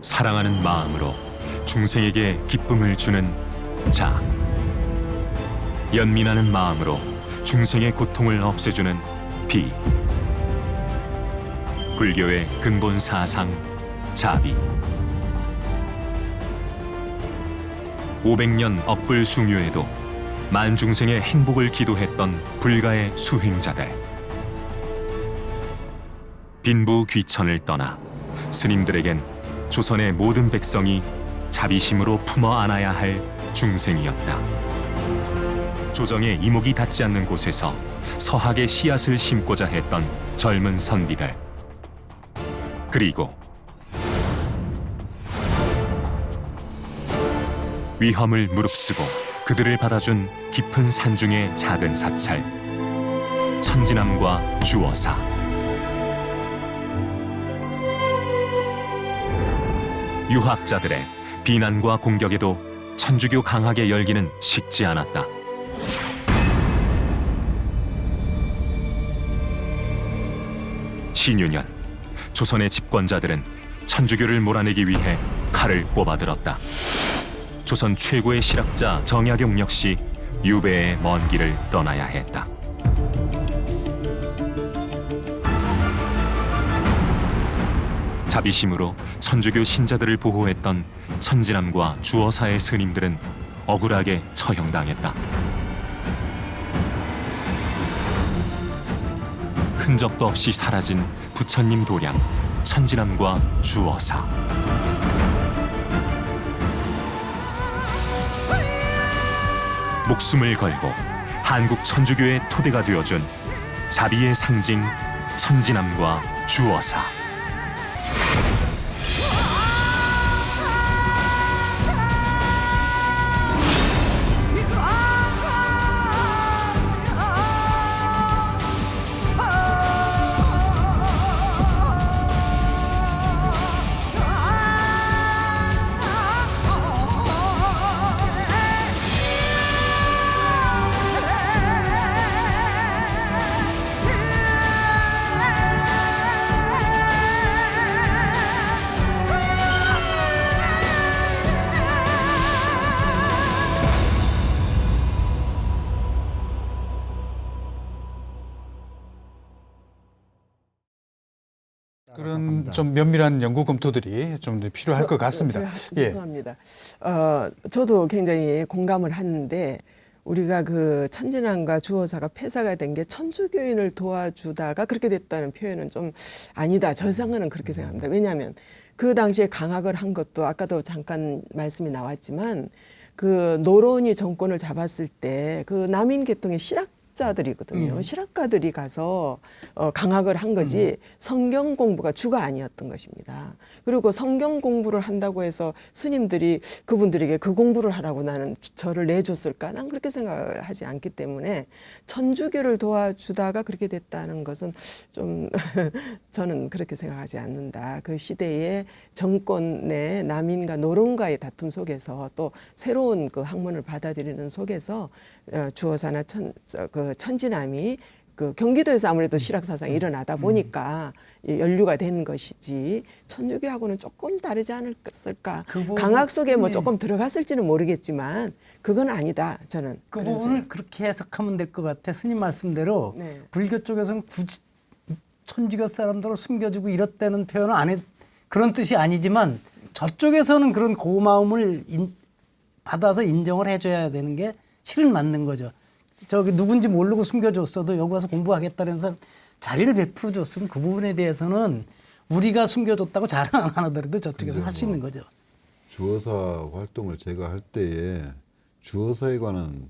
사랑하는 마음으로 중생에게 기쁨을 주는 자, 연민하는 마음으로 중생의 고통을 없애주는 비, 불교의 근본 사상 자비. 500년 업불 숭유에도 만중생의 행복을 기도했던 불가의 수행자들. 빈부 귀천을 떠나 스님들에겐 조선의 모든 백성이 자비심으로 품어 안아야 할 중생이었다. 조정의 이목이 닿지 않는 곳에서 서학의 씨앗을 심고자 했던 젊은 선비들. 그리고 위험을 무릅쓰고 그들을 받아준 깊은 산중의 작은 사찰, 천지남과 주어사. 유학자들의 비난과 공격에도 천주교 강학의 열기는 식지 않았다. 신유년, 조선의 집권자들은 천주교를 몰아내기 위해 칼을 뽑아들었다. 조선 최고의 실학자 정약용 역시 유배의 먼 길을 떠나야 했다. 자비심으로 천주교 신자들을 보호했던 천지남과 주어사의 스님들은 억울하게 처형당했다. 흔적도 없이 사라진 부처님 도량, 천지남과 주어사. 목숨을 걸고 한국 천주교의 토대가 되어준 자비의 상징 천지남과 주어사. 그런 좀 면밀한 연구 검토들이 좀 필요할 것 같습니다. 죄송합니다. 저도 굉장히 공감을 하는데 우리가 그 천진환과 주어사가 폐사가 된 게 천주교인을 도와주다가 그렇게 됐다는 표현은 좀 아니다. 저상은 그렇게 생각합니다. 왜냐하면 그 당시에 강학을 한 것도 아까도 잠깐 말씀이 나왔지만 그 노론이 정권을 잡았을 때 그 남인 계통의 실학자들이거든요. 실학가들이 가서 강학을 한 거지 성경 공부가 주가 아니었던 것입니다. 그리고 성경 공부를 한다고 해서 스님들이 그분들에게 그 공부를 하라고 나는 저를 내줬을까? 난 그렇게 생각을 하지 않기 때문에 천주교를 도와주다가 그렇게 됐다는 것은 좀 저는 그렇게 생각하지 않는다. 그 시대의 정권의 남인과 노론과의 다툼 속에서 또 새로운 그 학문을 받아들이는 속에서 주어사나 천지남이 그 경기도에서 아무래도 실학 사상이 일어나다 보니까 연류가 된 것이지 천주교하고는 조금 다르지 않을까. 강학 속에 뭐 조금 들어갔을지는 모르겠지만 그건 아니다. 저는 그 부분을 그렇게 해석하면 될 것 같아. 스님 말씀대로 불교 쪽에서는 굳이 천주교 사람들을 숨겨주고 이렇다는 표현은 안 해. 그런 뜻이 아니지만 저쪽에서는 그런 고마움을 받아서 인정을 해줘야 되는 게 실은 맞는 거죠. 저기 누군지 모르고 숨겨줬어도 여기 와서 공부하겠다는 사람 자리를 베풀어 줬으면 그 부분에 대해서는 우리가 숨겨줬다고 자랑 안 하더라도 저쪽에서 할 수 있는 거죠. 주어사 활동을 제가 할 때에 주어사에 관한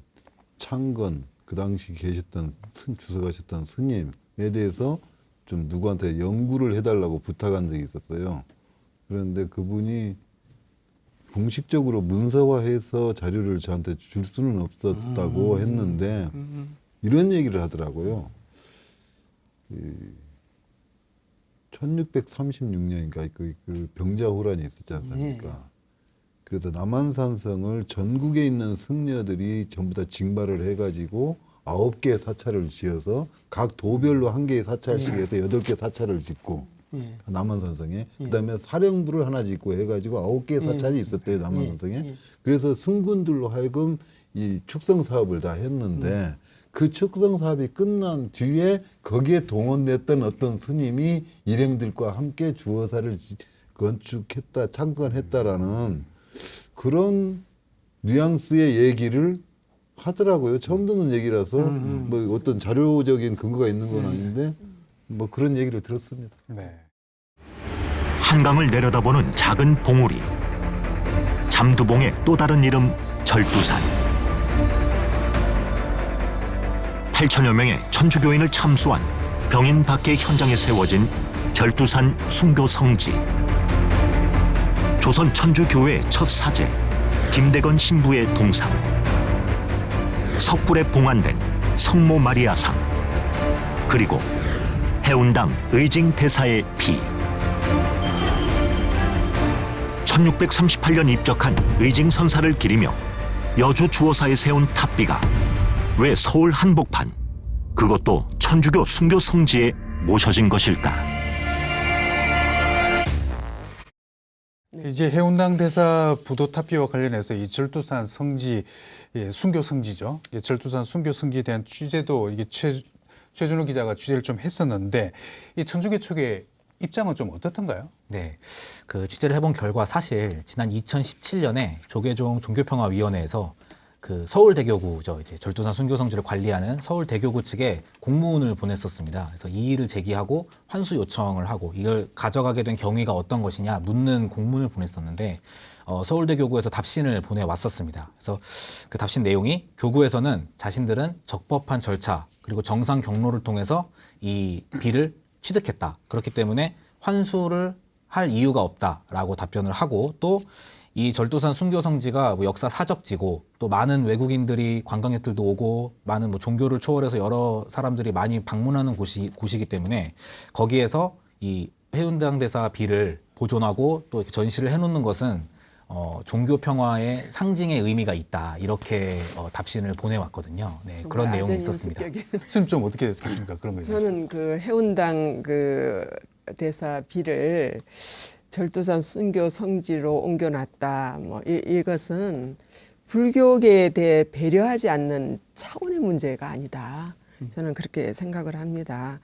창건, 그 당시 계셨던 주석하셨던 스님에 대해서 좀 누구한테 연구를 해달라고 부탁한 적이 있었어요. 그런데 그분이 공식적으로 문서화해서 자료를 저한테 줄 수는 없었다고 했는데 이런 얘기를 하더라고요. 1636년인가 그 병자호란이 있었지 않습니까? 그래서 남한산성을 전국에 있는 승려들이 전부 다 징발을 해가지고 9개의 사찰을 지어서 각 도별로 1개의 사찰씩 해서 8개 사찰을 짓고 예. 남한산성에. 그다음에 사령부를 하나 짓고 해가지고 9개 사찰이 있었대요, 남한산성에. 그래서 승군들로 하여금 이 축성 사업을 다 했는데 그 축성 사업이 끝난 뒤에 거기에 동원됐던 어떤 스님이 일행들과 함께 주어사를 건축했다, 창건했다라는 그런 뉘앙스의 얘기를 하더라고요. 처음 듣는 얘기라서 뭐 어떤 자료적인 근거가 있는 건 아닌데 뭐 그런 얘기를 들었습니다. 네. 한강을 내려다보는 작은 봉우리. 잠두봉의 또 다른 이름 절두산. 8천여 명의 천주교인을 참수한 병인 밖의 현장에 세워진 절두산 순교 성지. 조선 천주교회의 첫 사제 김대건 신부의 동상. 석굴에 봉안된 성모 마리아상. 그리고 해운당 의징 대사의 비. 1638년 입적한 의징 선사를 기리며 여주 주어사에 세운 탑비가 왜 서울 한복판, 그것도 천주교 순교 성지에 모셔진 것일까? 이제 해운당 대사 부도 탑비와 관련해서 이 절두산 성지, 예, 순교 성지죠. 예, 절두산 순교 성지에 대한 취재도 이게 최준호 기자가 취재를 좀 했었는데 이 천주교 측의 입장은 좀 어떻던가요? 네, 그 취재를 해본 결과 사실 지난 2017년에 조계종 종교평화위원회에서 그 서울대교구죠, 이제 절두산 순교성지를 관리하는 서울대교구 측에 공문을 보냈었습니다. 그래서 이의를 제기하고 환수 요청을 하고 이걸 가져가게 된 경위가 어떤 것이냐 묻는 공문을 보냈었는데 서울대교구에서 답신을 보내왔었습니다. 그래서 그 답신 내용이 교구에서는 자신들은 적법한 절차 그리고 정상 경로를 통해서 이 비를 취득했다. 그렇기 때문에 환수를 할 이유가 없다라고 답변을 하고 또 이 절두산 순교성지가 뭐 역사 사적지고 또 많은 외국인들이 관광객들도 오고 많은 뭐 종교를 초월해서 여러 사람들이 많이 방문하는 곳이기 때문에 거기에서 이 해운당 대사 비를 보존하고 또 이렇게 전시를 해놓는 것은 종교 평화의 상징의 의미가 있다 이렇게 답신을 보내왔거든요. 네, 그런 내용이 있었습니다. 선생님 좀 어떻게 보십니까? 그런 거에 대해서. 저는 그 해운당 그 대사 비를 절두산 순교 성지로 옮겨놨다. 뭐 이것은 불교계에 대해 배려하지 않는 차원의 문제가 아니다. 저는 그렇게 생각을 합니다.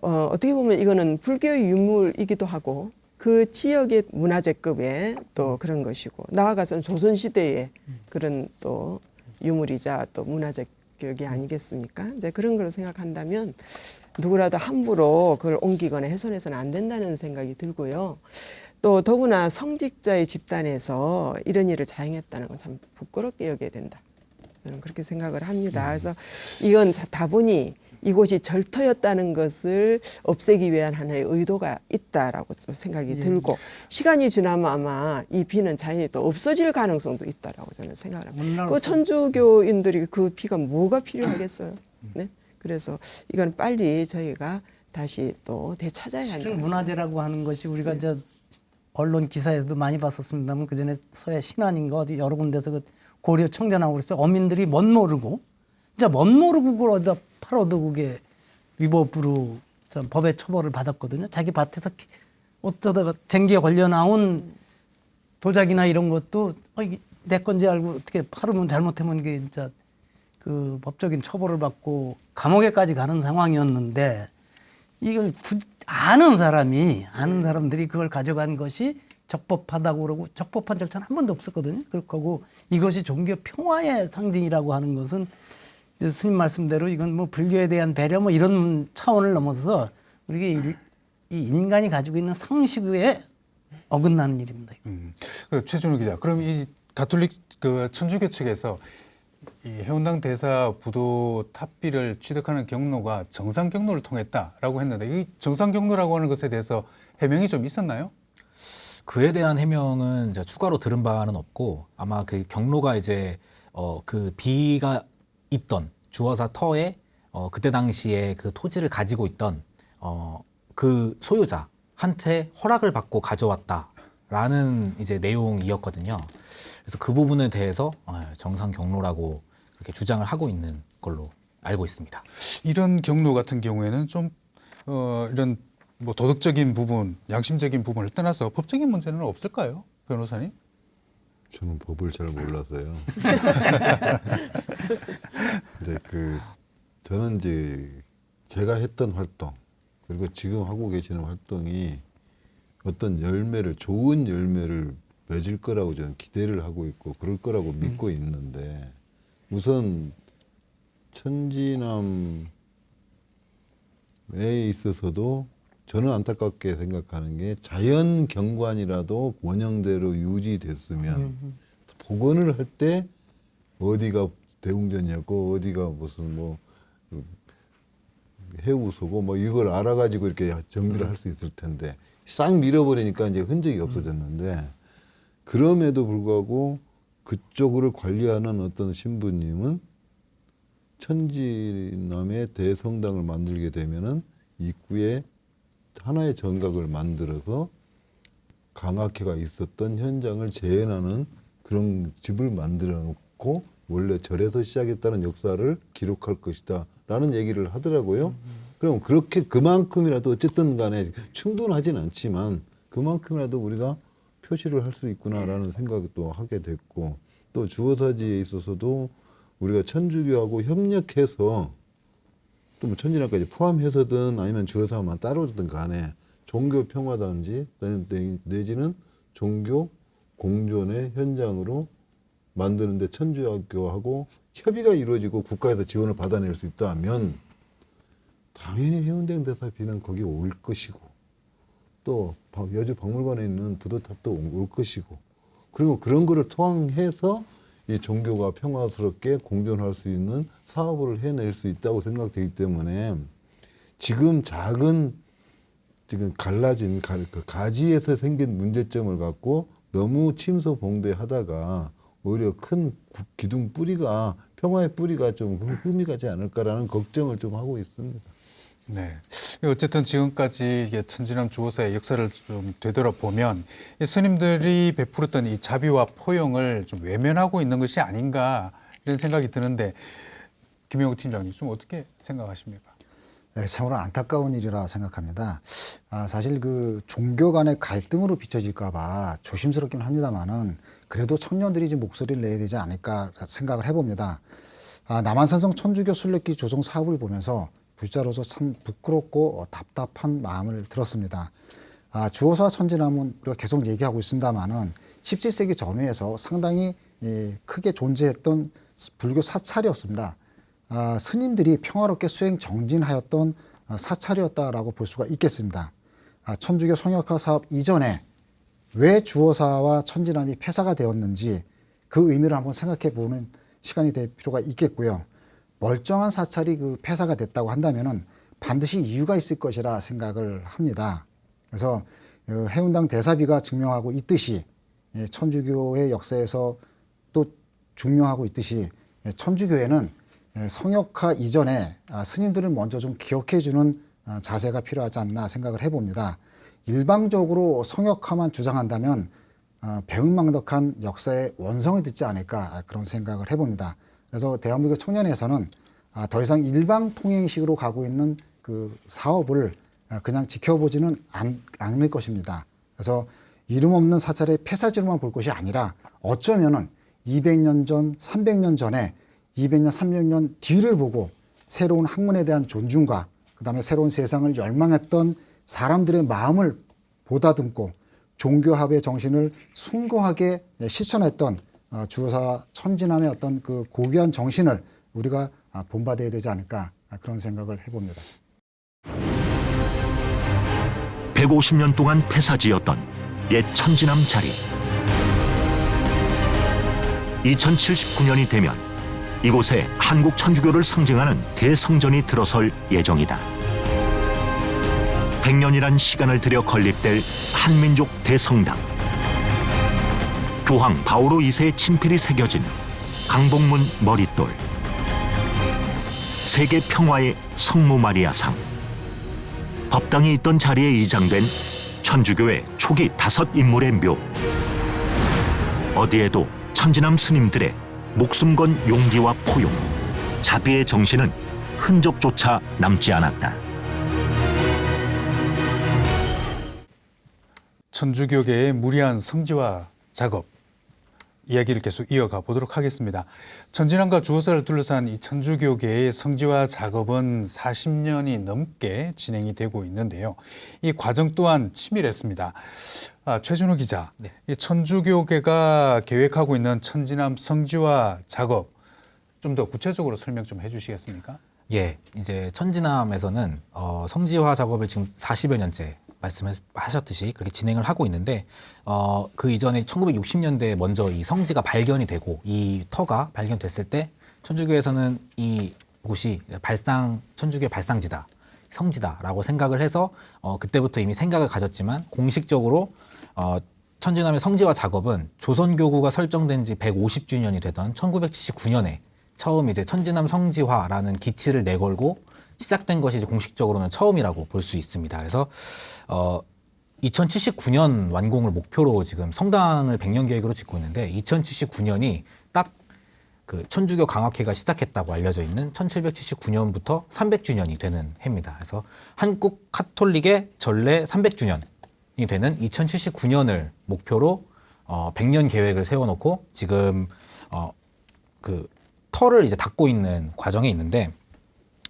어떻게 보면 이거는 불교 유물이기도 하고 그 지역의 문화재급의 또 그런 것이고 나아가서는 조선시대의 그런 또 유물이자 또 문화재격이 아니겠습니까? 이제 그런 걸 생각한다면 누구라도 함부로 그걸 옮기거나 훼손해서는 안 된다는 생각이 들고요. 또 더구나 성직자의 집단에서 이런 일을 자행했다는 건 참 부끄럽게 여겨야 된다. 저는 그렇게 생각을 합니다. 그래서 이건 다분히 이곳이 절터였다는 것을 없애기 위한 하나의 의도가 있다라고 생각이 들고 시간이 지나면 아마 이 비는 자연히 또 없어질 가능성도 있다라고 저는 생각을 합니다. 그 천주교인들이 그 비가 뭐가 필요하겠어요? 네? 그래서 이건 빨리 저희가 다시 또 되찾아야 한다. 문화재라고 하는 것이 우리가 이제 언론 기사에서도 많이 봤었습니다만 그 전에 서해 신안인가 어디 여러 군데서 그 고려 청자나고 그랬어요. 어민들이 멋 모르고 진짜 멋 모르고 그걸 어디다 팔아도 그게 위법으로 법의 처벌을 받았거든요. 자기 밭에서 어쩌다가 쟁기에 걸려 나온 도자기나 이런 것도 이게 내 건지 알고 어떻게 팔으면 잘못하면 이게 진짜 그 법적인 처벌을 받고 감옥에까지 가는 상황이었는데 이걸 아는 사람들이 그걸 가져간 것이 적법하다고 그러고 적법한 절차는 한 번도 없었거든요. 그렇고 이것이 종교 평화의 상징이라고 하는 것은 스님 말씀대로 이건 뭐 불교에 대한 배려 뭐 이런 차원을 넘어서서 우리가 이 인간이 가지고 있는 상식에 어긋나는 일입니다. 최준호 기자, 그럼 이 가톨릭 그 천주교 측에서 이 해운당 대사 부도 탑비를 취득하는 경로가 정상 경로를 통했다라고 했는데 이 정상 경로라고 하는 것에 대해서 해명이 좀 있었나요? 그에 대한 해명은 이제 추가로 들은 바는 없고 아마 그 경로가 이제 그 비가 있던 주어사 터에 그때 당시에 그 토지를 가지고 있던 그 소유자한테 허락을 받고 가져왔다라는 이제 내용이었거든요. 그래서 그 부분에 대해서 정상 경로라고 그렇게 주장을 하고 있는 걸로 알고 있습니다. 이런 경로 같은 경우에는 좀 이런 뭐 도덕적인 부분, 양심적인 부분을 떠나서 법적인 문제는 없을까요, 변호사님? 저는 법을 잘 몰라서요. 근데 저는 이제 제가 했던 활동 그리고 지금 하고 계시는 활동이 어떤 좋은 열매를 맺을 거라고 저는 기대를 하고 있고 그럴 거라고 믿고 있는데 우선 천지남에 있어서도 저는 안타깝게 생각하는 게 자연 경관이라도 원형대로 유지됐으면 복원을 할 때 어디가 대웅전이었고 어디가 무슨 뭐 해우소고 뭐 이걸 알아가지고 이렇게 정비를 할 수 있을 텐데 싹 밀어버리니까 이제 흔적이 없어졌는데 그럼에도 불구하고 그쪽을 관리하는 어떤 신부님은 천지남의 대성당을 만들게 되면은 입구에 하나의 정각을 만들어서 강학회가 있었던 현장을 재현하는 그런 집을 만들어 놓고 원래 절에서 시작했다는 역사를 기록할 것이다 라는 얘기를 하더라고요. 그럼 그렇게 그만큼이라도 어쨌든 간에 충분하진 않지만 그만큼이라도 우리가 표시를 할 수 있구나라는 생각도 하게 됐고 또 주어사지에 있어서도 우리가 천주교하고 협력해서 또 뭐 천지남까지 포함해서든 아니면 주어사만 따로든 간에 종교 평화단지 내지는 종교 공존의 현장으로 만드는데 천주교하고 협의가 이루어지고 국가에서 지원을 받아낼 수 있다면 당연히 해운대 대사비는 거기 올 것이고 또 여주 박물관에 있는 부도탑도 올 것이고 그리고 그런 거를 통해서 이 종교가 평화스럽게 공존할 수 있는 사업을 해낼 수 있다고 생각되기 때문에 지금 갈라진 가지에서 생긴 문제점을 갖고 너무 침소봉대하다가 오히려 큰 기둥 뿌리가 평화의 뿌리가 좀 흠이 가지 않을까라는 걱정을 좀 하고 있습니다. 네. 어쨌든 지금까지 이게 천지남 주호사의 역사를 좀 되돌아보면 이 스님들이 베풀었던 이 자비와 포용을 좀 외면하고 있는 것이 아닌가 이런 생각이 드는데 김영우 팀장님 좀 어떻게 생각하십니까? 네, 참으로 안타까운 일이라 생각합니다. 사실 그 종교 간의 갈등으로 비춰질까 봐 조심스럽긴 합니다만은 그래도 청년들이 좀 목소리를 내야 되지 않을까 생각을 해봅니다. 남한산성 천주교 순례길 조성 사업을 보면서 불자로서 참 부끄럽고 답답한 마음을 들었습니다. 주호사 천지남은 우리가 계속 얘기하고 있습니다만은 17세기 전후에서 상당히 크게 존재했던 불교 사찰이었습니다. 스님들이 평화롭게 수행 정진하였던 사찰이었다라고 볼 수가 있겠습니다. 천주교 성역화 사업 이전에 왜 주호사와 천지남이 폐사가 되었는지 그 의미를 한번 생각해 보는 시간이 될 필요가 있겠고요. 멀쩡한 사찰이 폐사가 됐다고 한다면은 반드시 이유가 있을 것이라 생각을 합니다. 그래서 해운당 대사비가 증명하고 있듯이 천주교의 역사에서 또 증명하고 있듯이 천주교회는 성역화 이전에 스님들을 먼저 좀 기억해 주는 자세가 필요하지 않나 생각을 해봅니다. 일방적으로 성역화만 주장한다면 배은망덕한 역사의 원성이 듣지 않을까 그런 생각을 해봅니다. 그래서 대한민국 청년에서는 더 이상 일방 통행식으로 가고 있는 그 사업을 그냥 지켜보지는 않을 것입니다. 그래서 이름 없는 사찰의 폐사지로만 볼 것이 아니라 어쩌면은 200년 전, 300년 전에 200년, 300년 뒤를 보고 새로운 학문에 대한 존중과 그다음에 새로운 세상을 열망했던 사람들의 마음을 보다듬고 종교합의 정신을 숭고하게 실천했던 주호사 천지남의 어떤 그 고귀한 정신을 우리가 본받아야 되지 않을까 그런 생각을 해봅니다. 150년 동안 폐사지였던 옛 천지남 자리. 2079년이 되면 이곳에 한국 천주교를 상징하는 대성전이 들어설 예정이다. 100년이란 시간을 들여 건립될 한민족 대성당. 교황 바오로 2세의 친필이 새겨진 강복문 머릿돌. 세계 평화의 성모 마리아상. 법당이 있던 자리에 이장된 천주교의 초기 5인물의 묘. 어디에도 천지남 스님들의 목숨 건 용기와 포용, 자비의 정신은 흔적조차 남지 않았다. 천주교계의 무리한 성지화 작업 이야기를 계속 이어가 보도록 하겠습니다. 천진왕과 주호사를 둘러싼 이 천주교계의 성지화 작업은 40년이 넘게 진행이 되고 있는데요. 이 과정 또한 치밀했습니다. 최준호 기자, 네. 이 천주교계가 계획하고 있는 천진암 성지화 작업 좀 더 구체적으로 설명 좀 해주시겠습니까? 예, 이제 천진암에서는 성지화 작업을 지금 40여 년째 말씀하셨듯이 그렇게 진행을 하고 있는데 그 이전에 1960년대에 먼저 이 성지가 발견이 되고 이 터가 발견됐을 때 천주교에서는 이 곳이 천주교의 발상지다, 성지다라고 생각을 해서 그때부터 이미 생각을 가졌지만 공식적으로 천진암의 성지화 작업은 조선교구가 설정된 지 150주년이 되던 1979년에 처음 이제 천진암 성지화라는 기치를 내걸고 시작된 것이 이제 공식적으로는 처음이라고 볼 수 있습니다. 그래서 2079년 완공을 목표로 지금 성당을 100년 계획으로 짓고 있는데 2079년이 딱 그 천주교 강화회가 시작했다고 알려져 있는 1779년부터 300주년이 되는 해입니다. 그래서 한국 카톨릭의 전래 300주년이 되는 2079년을 목표로 100년 계획을 세워놓고 지금 그 터를 이제 닦고 있는 과정에 있는데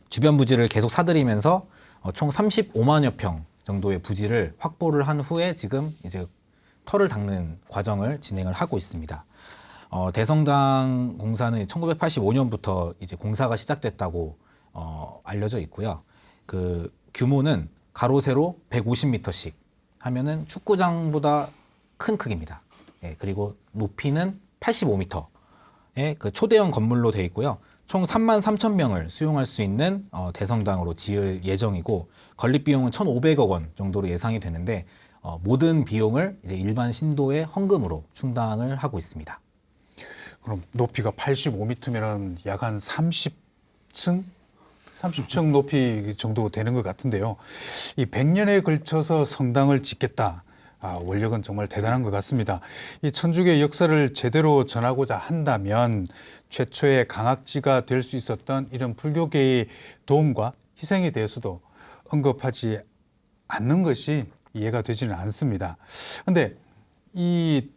주변 부지를 계속 사들이면서 총 35만여 평 정도의 부지를 확보를 한 후에 지금 이제 터를 닦는 과정을 진행을 하고 있습니다. 대성당 공사는 1985년부터 이제 공사가 시작됐다고 알려져 있고요. 그 규모는 가로 세로 150m씩 하면은 축구장보다 큰 크기입니다. 예, 그리고 높이는 85m의 그 초대형 건물로 되어 있고요. 총 33,000명을 수용할 수 있는 대성당으로 지을 예정이고 건립 비용은 1,500억 원 정도로 예상이 되는데 모든 비용을 이제 일반 신도의 헌금으로 충당을 하고 있습니다. 그럼 높이가 85m면 약 한 30층 높이 정도 되는 것 같은데요. 이 100년에 걸쳐서 성당을 짓겠다. 원력은 정말 대단한 것 같습니다. 이 천주교의 역사를 제대로 전하고자 한다면 최초의 강학지가 될 수 있었던 이런 불교계의 도움과 희생에 대해서도 언급하지 않는 것이 이해가 되지는 않습니다. 그런데 이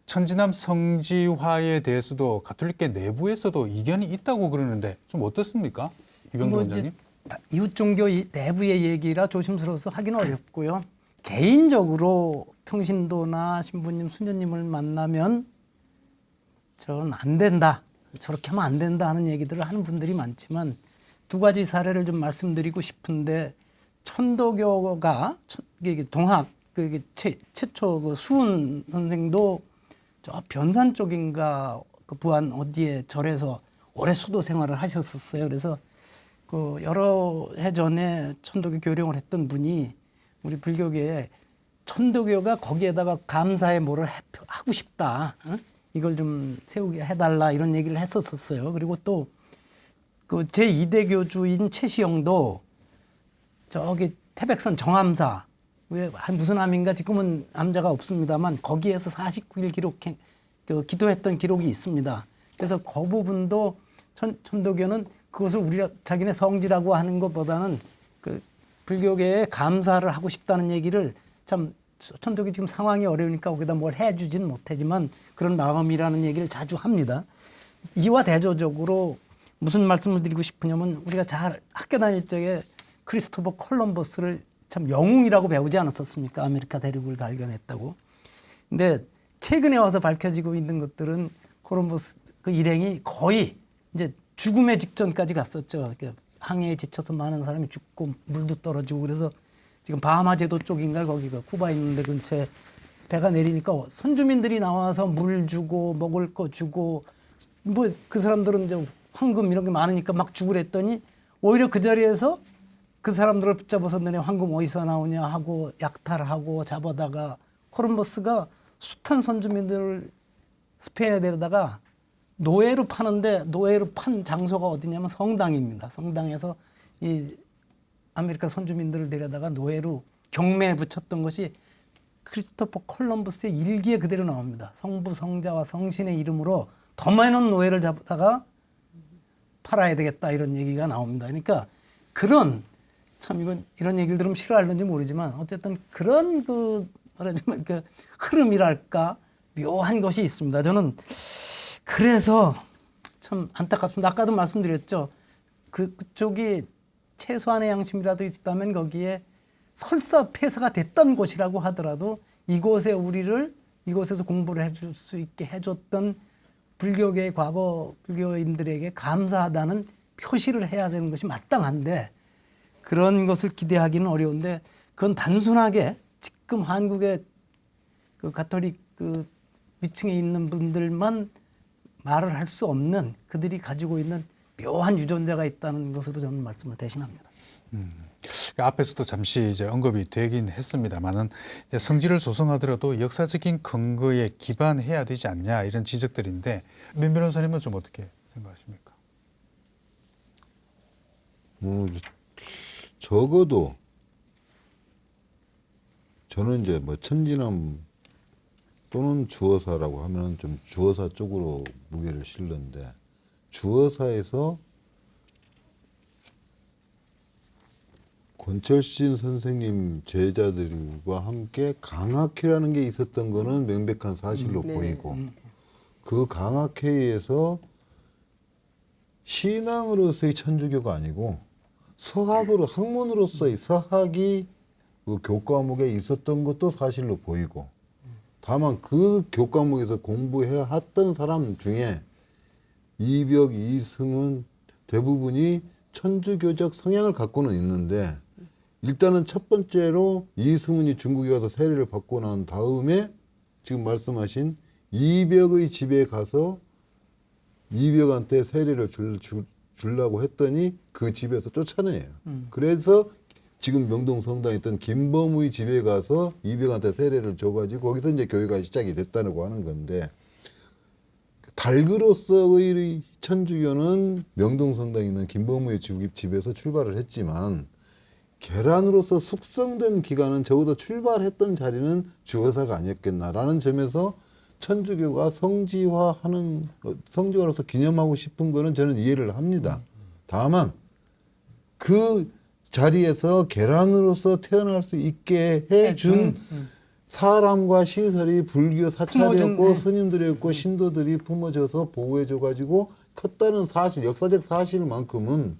천진암 성지화에 대해서도 가톨릭계 내부에서도 이견이 있다고 그러는데 좀 어떻습니까? 이병도 원장님? 이웃 종교 내부의 얘기라 조심스러워서 하기는 어렵고요. 개인적으로 평신도나 신부님, 수녀님을 만나면 저는 안 된다, 저렇게 하면 안 된다 하는 얘기들을 하는 분들이 많지만 두 가지 사례를 좀 말씀드리고 싶은데 천도교가 동학 최초 그 수훈 선생도 저 변산 쪽인가 그 부안 어디에 절에서 오래 수도 생활을 하셨었어요. 그래서 그 여러 해 전에 천도교 교령을 했던 분이 우리 불교계에 천도교가 거기에다가 감사의 뭐를 하고 싶다, 이걸 좀 세우게 해달라 이런 얘기를 했었어요. 그리고 또 그 제2대 교주인 최시영도 저기 태백산 정암사 왜 무슨 암인가 지금은 암자가 없습니다만 거기에서 49일 기도했던 기록이 있습니다. 그래서 그 부분도 천도교는 그것을 우리가 자기네 성지라고 하는 것보다는 그 불교계에 감사를 하고 싶다는 얘기를 참 천도교 지금 상황이 어려우니까 거기다 뭘 해주지는 못하지만 그런 마음이라는 얘기를 자주 합니다. 이와 대조적으로 무슨 말씀을 드리고 싶으냐면 우리가 잘 학교 다닐 적에 크리스토퍼 콜럼버스를 참 영웅이라고 배우지 않았었습니까? 아메리카 대륙을 발견했다고. 근데 최근에 와서 밝혀지고 있는 것들은 콜럼버스 그 일행이 거의 이제 죽음의 직전까지 갔었죠. 항해에 지쳐서 많은 사람이 죽고 물도 떨어지고 그래서 지금 바하마 제도 쪽인가 거기가 쿠바 있는데 근처에 배가 내리니까 선주민들이 나와서 물 주고 먹을 거 주고 뭐 그 사람들은 이제 황금 이런 게 많으니까 막 죽으랬더니 오히려 그 자리에서 그 사람들을 붙잡아서 너네 황금 어디서 나오냐 하고 약탈하고 잡아다가 콜럼버스가 숱한 선주민들을 스페인에 데려다가 노예로 파는데 노예로 판 장소가 어디냐면 성당입니다. 성당에서 이 아메리카 선주민들을 데려다가 노예로 경매에 붙였던 것이 크리스토퍼 콜럼버스의 일기에 그대로 나옵니다. 성부, 성자와 성신의 이름으로 더 많은 노예를 잡다가 팔아야 되겠다 이런 얘기가 나옵니다. 그러니까 그런 참 이런 얘기를 들으면 싫어할는지 모르지만 어쨌든 그런 그 말하자면 그 흐름이랄까 묘한 것이 있습니다. 저는 그래서 참 안타깝습니다. 아까도 말씀드렸죠. 그쪽이 최소한의 양심이라도 있다면 거기에 설사 폐사가 됐던 곳이라고 하더라도 이곳에 우리를 이곳에서 공부를 해줄 수 있게 해줬던 불교계의 과거 불교인들에게 감사하다는 표시를 해야 되는 것이 마땅한데 그런 것을 기대하기는 어려운데 그건 단순하게 지금 한국의 그 가톨릭 그 위층에 있는 분들만 말을 할 수 없는 그들이 가지고 있는 묘한 유전자가 있다는 것으로 저는 말씀을 대신합니다. 앞에서도 잠시 이제 언급이 되긴 했습니다만은 성질을 조성하더라도 역사적인 근거에 기반해야 되지 않냐 이런 지적들인데 민 변호사님은 좀 어떻게 생각하십니까? 적어도 저는 이제 뭐 천진함 또는 주어사라고 하면 좀 주어사 쪽으로 무게를 실는데 주어사에서 권철신 선생님 제자들과 함께 강학회라는 게 있었던 거는 명백한 사실로 보이고 그 강학회에서 신앙으로서의 천주교가 아니고 서학으로 학문으로서의 서학이 그 교과목에 있었던 것도 사실로 보이고 다만 그 교과목에서 공부해 왔던 사람 중에 이벽, 이승은 대부분이 천주교적 성향을 갖고는 있는데 일단은 첫 번째로 이승훈이 중국에 가서 세례를 받고 난 다음에 지금 말씀하신 이벽의 집에 가서 이벽한테 세례를 주려고 했더니 그 집에서 쫓아내요. 그래서 지금 명동성당에 있던 김범의 집에 가서 이벽한테 세례를 줘가지고 거기서 이제 교회가 시작이 됐다고 하는 건데 달그로서의 천주교는 명동성당에 있는 김범의 집에서 출발을 했지만 계란으로서 숙성된 기간은 적어도 출발했던 자리는 주어사가 아니었겠나라는 점에서 천주교가 성지화로서 기념하고 싶은 거는 저는 이해를 합니다. 다만 그 자리에서 계란으로서 태어날 수 있게 해준 사람과 시설이 불교 사찰이었고 스님들이었고 신도들이 품어줘서 보호해줘가지고 컸다는 사실, 역사적 사실만큼은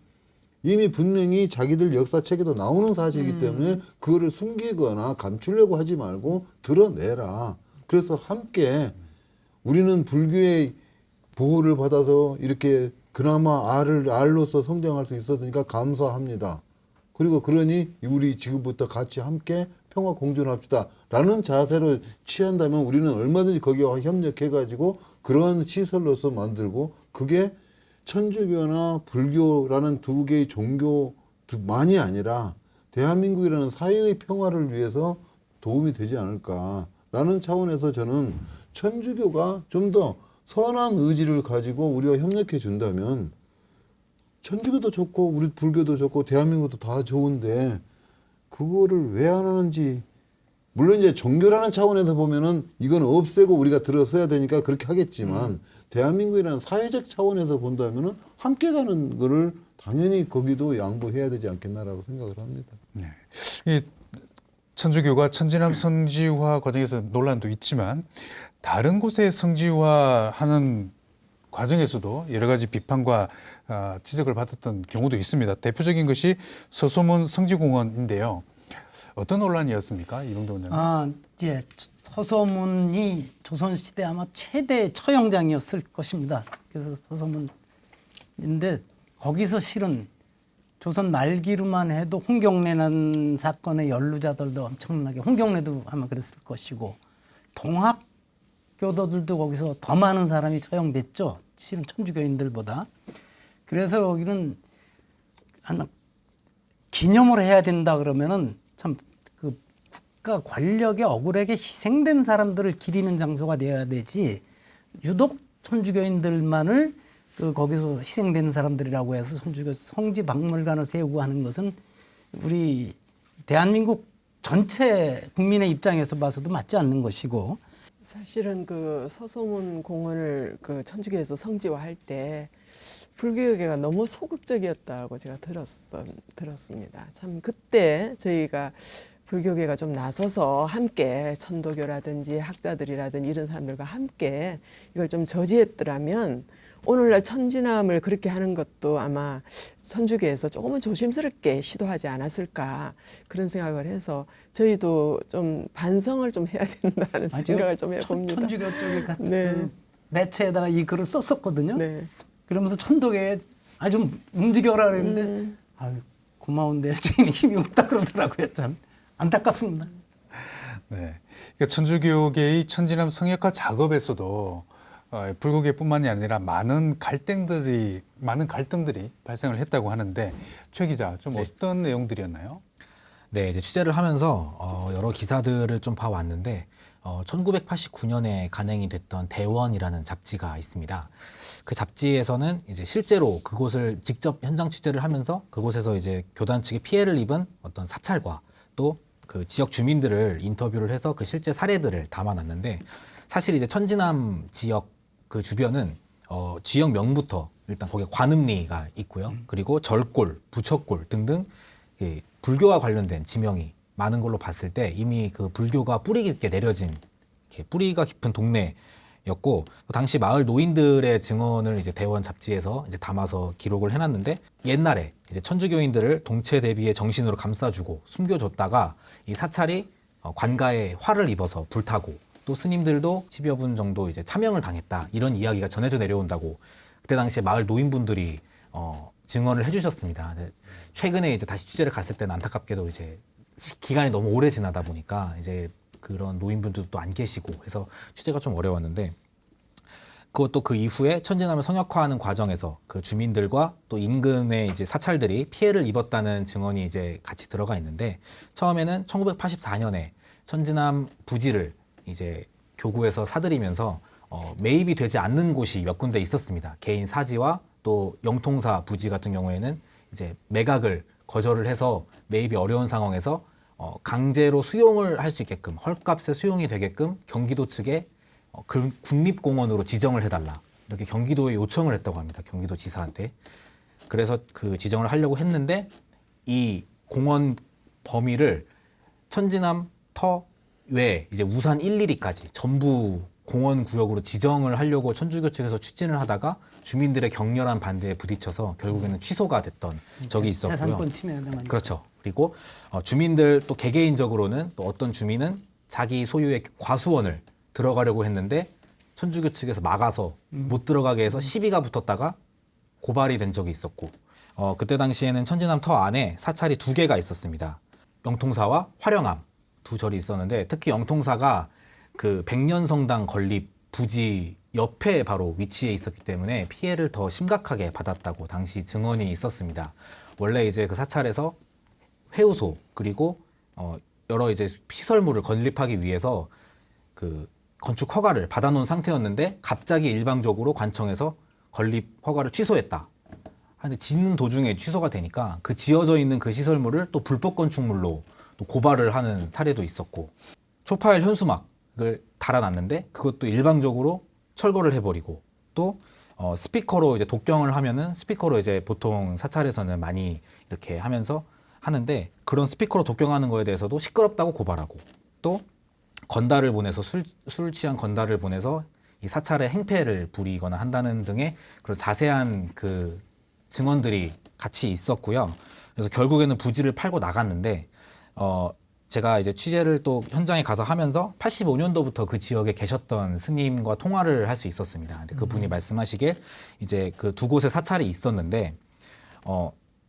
이미 분명히 자기들 역사책에도 나오는 사실이기 때문에 그거를 숨기거나 감추려고 하지 말고 드러내라. 그래서 함께 우리는 불교의 보호를 받아서 이렇게 그나마 알로서 성장할 수 있었으니까 감사합니다. 그리고 그러니 우리 지금부터 같이 함께 평화 공존합시다 라는 자세로 취한다면 우리는 얼마든지 거기와 협력해가지고 그런 시설로서 만들고 그게 천주교나 불교라는 두 개의 종교만이 아니라 대한민국이라는 사회의 평화를 위해서 도움이 되지 않을까라는 차원에서 저는 천주교가 좀 더 선한 의지를 가지고 우리가 협력해 준다면 천주교도 좋고 우리 불교도 좋고 대한민국도 다 좋은데 그거를 왜 안 하는지 물론 이제 종교라는 차원에서 보면은 이건 없애고 우리가 들어서야 되니까 그렇게 하겠지만 대한민국이라는 사회적 차원에서 본다면은 함께 가는 거를 당연히 거기도 양보해야 되지 않겠나라고 생각을 합니다. 네. 이 천주교가 천진함 성지화 과정에서 논란도 있지만 다른 곳의 성지화하는 과정에서도 여러 가지 비판과 지적을 받았던 경우도 있습니다. 대표적인 것이 서소문 성지공원인데요. 어떤 논란이었습니까, 이봉도 원장님? 예, 서소문이 조선시대 아마 최대 처형장이었을 것입니다. 그래서 서소문인데 거기서 실은 조선 말기로만 해도 홍경래라는 사건의 연루자들도 엄청나게 홍경래도 아마 그랬을 것이고 동학교도들도 거기서 더 많은 사람이 처형됐죠. 실은 천주교인들보다. 그래서 여기는 아마 기념을 해야 된다 그러면은 참 그 국가 권력의 억울하게 희생된 사람들을 기리는 장소가 되어야 되지 유독 천주교인들만을 거기서 희생된 사람들이라고 해서 천주교 성지 박물관을 세우고 하는 것은 우리 대한민국 전체 국민의 입장에서 봐서도 맞지 않는 것이고 사실은 그 서소문 공원을 그 천주교에서 성지화할 때 불교계가 너무 소극적이었다고 제가 들었습니다. 참 그때 저희가 불교계가 좀 나서서 함께 천도교라든지 학자들이라든지 이런 사람들과 함께 이걸 좀 저지했더라면 오늘날 천지남을 그렇게 하는 것도 아마 천주교에서 조금은 조심스럽게 시도하지 않았을까 그런 생각을 해서 저희도 좀 반성을 좀 해야 된다는 생각을 좀 해봅니다. 천주교 쪽에 같은 네. 그 매체에다가 이 글을 썼었거든요. 네. 그러면서 천도교에 좀 움직여라 그랬는데 아유 고마운데 저희는 힘이 없다 그러더라고요. 참 안타깝습니다. 네. 그러니까 천주교계의 천지남 성역화 작업에서도 불교계뿐만이 아니라 많은 갈등들이 발생을 했다고 하는데 최 기자 좀 어떤 내용들이었나요? 네, 이제 취재를 하면서 여러 기사들을 좀 봐왔는데 1989년에 간행이 됐던 대원이라는 잡지가 있습니다. 그 잡지에서는 이제 실제로 그곳을 직접 현장 취재를 하면서 그곳에서 이제 교단 측에 피해를 입은 어떤 사찰과 또 그 지역 주민들을 인터뷰를 해서 그 실제 사례들을 담아놨는데 사실 이제 천지남 지역 그 주변은 지역명부터 일단 거기에 관음리가 있고요. 그리고 절골, 부처골 등등 불교와 관련된 지명이 많은 걸로 봤을 때 이미 그 불교가 뿌리 깊게 내려진 이렇게 뿌리가 깊은 동네였고 당시 마을 노인들의 증언을 이제 대원 잡지에서 이제 담아서 기록을 해놨는데 옛날에 이제 천주교인들을 동체 대비의 정신으로 감싸주고 숨겨줬다가 이 사찰이 관가에 화를 입어서 불타고 또 스님들도 10여 분 정도 이제 참형을 당했다 이런 이야기가 전해져 내려온다고 그때 당시에 마을 노인분들이 증언을 해주셨습니다. 최근에 이제 다시 취재를 갔을 때는 안타깝게도 이제 기간이 너무 오래 지나다 보니까 이제 그런 노인분들도 안 계시고 해서 취재가 좀 어려웠는데 그것도 그 이후에 천지남을 성역화하는 과정에서 그 주민들과 또 인근의 이제 사찰들이 피해를 입었다는 증언이 이제 같이 들어가 있는데 처음에는 1984년에 천지남 부지를 이제 교구에서 사들이면서 매입이 되지 않는 곳이 몇 군데 있었습니다. 개인 사지와 또 영통사 부지 같은 경우에는 이제 매각을 거절을 해서 매입이 어려운 상황에서 강제로 수용을 할 수 있게끔 헐값에 수용이 되게끔 경기도 측에 국립공원으로 지정을 해달라 이렇게 경기도에 요청을 했다고 합니다. 경기도 지사한테. 그래서 그 지정을 하려고 했는데 이 공원 범위를 천지남 터 외에 이제 우산 112까지 전부 공원 구역으로 지정을 하려고 천주교 측에서 추진을 하다가 주민들의 격렬한 반대에 부딪혀서 결국에는 취소가 됐던 적이 있었고요. 재산권 침해만. 그렇죠. 그리고 주민들 또 개개인적으로는 또 어떤 주민은 자기 소유의 과수원을 들어가려고 했는데 천주교 측에서 막아서 못 들어가게 해서 시비가 붙었다가 고발이 된 적이 있었고 그때 당시에는 천지남 터 안에 사찰이 2개가 있었습니다. 영통사와 화령암 두 절이 있었는데 특히 영통사가 그 백년성당 건립 부지 옆에 바로 위치해 있었기 때문에 피해를 더 심각하게 받았다고 당시 증언이 있었습니다. 원래 이제 그 사찰에서 회우소 그리고 여러 이제 시설물을 건립하기 위해서 그 건축 허가를 받아놓은 상태였는데 갑자기 일방적으로 관청에서 건립 허가를 취소했다. 근데 짓는 도중에 취소가 되니까 그 지어져 있는 그 시설물을 또 불법 건축물로 또 고발을 하는 사례도 있었고 초파일 현수막을 달아놨는데 그것도 일방적으로 철거를 해버리고 또 스피커로 이제 독경을 하면은 스피커로 이제 보통 사찰에서는 많이 이렇게 하면서 하는데 그런 스피커로 독경하는 거에 대해서도 시끄럽다고 고발하고 또 건달을 보내서 술 취한 건달을 보내서 이 사찰에 행패를 부리거나 한다는 등의 그런 자세한 그 증언들이 같이 있었고요. 그래서 결국에는 부지를 팔고 나갔는데 제가 이제 취재를 또 현장에 가서 하면서 85년도부터 그 지역에 계셨던 스님과 통화를 할 수 있었습니다. 근데 그분이 말씀하시길 이제 그 두 곳의 사찰이 있었는데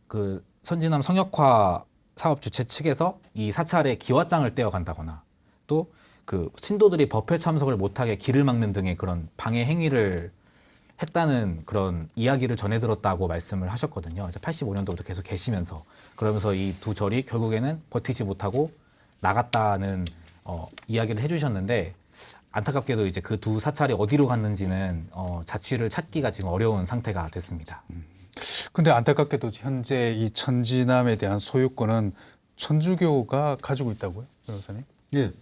그 천지남 성역화 사업 주체 측에서 이 사찰에 기와장을 떼어간다거나 또 그 신도들이 법회 참석을 못하게 길을 막는 등의 그런 방해 행위를 했다는 그런 이야기를 전해 들었다고 말씀을 하셨거든요. 이제 85년도부터 계속 계시면서 그러면서 이 두 절이 결국에는 버티지 못하고 나갔다는 이야기를 해주셨는데 안타깝게도 이제 그 두 사찰이 어디로 갔는지는 자취를 찾기가 지금 어려운 상태가 됐습니다. 근데 안타깝게도 현재 이 천지남에 대한 소유권은 천주교가 가지고 있다고요, 변호사님? 예,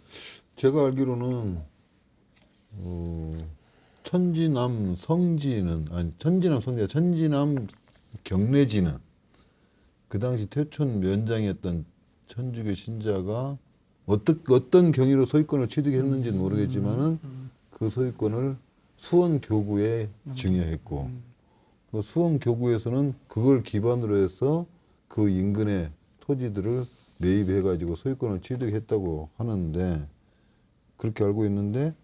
제가 알기로는 천지남 성지는 아니 천지남 성지가 천지남 경례지는 그 당시 퇴촌 면장이었던 천주교 신자가 어떤 경위로 소유권을 취득했는지는 모르겠지만은 그 소유권을 수원 교구에 증여했고 그 수원 교구에서는 그걸 기반으로 해서 그 인근의 토지들을 매입해가지고 소유권을 취득했다고 하는데 그렇게 알고 있는데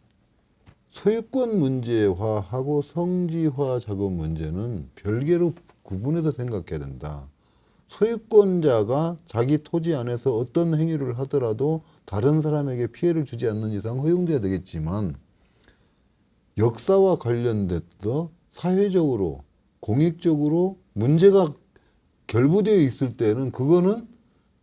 소유권 문제화하고 성지화 작업 문제는 별개로 구분해서 생각해야 된다. 소유권자가 자기 토지 안에서 어떤 행위를 하더라도 다른 사람에게 피해를 주지 않는 이상 허용돼야 되겠지만 역사와 관련돼서 사회적으로 공익적으로 문제가 결부되어 있을 때는 그거는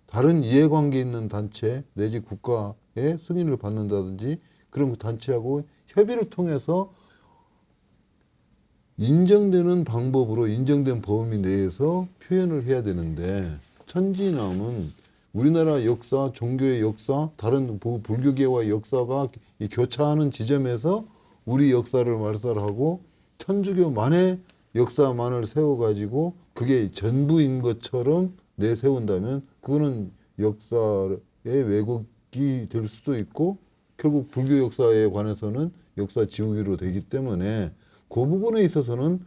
다른 이해관계 있는 단체 내지 국가의 승인을 받는다든지 그런 단체하고 협의를 통해서 인정되는 방법으로 인정된 범위 내에서 표현을 해야 되는데 천지남은 우리나라 역사, 종교의 역사, 다른 불교계와의 역사가 이 교차하는 지점에서 우리 역사를 말살하고 천주교만의 역사만을 세워가지고 그게 전부인 것처럼 내세운다면 그거는 역사의 왜곡이 될 수도 있고 결국 불교 역사에 관해서는 역사 지우기로 되기 때문에 그 부분에 있어서는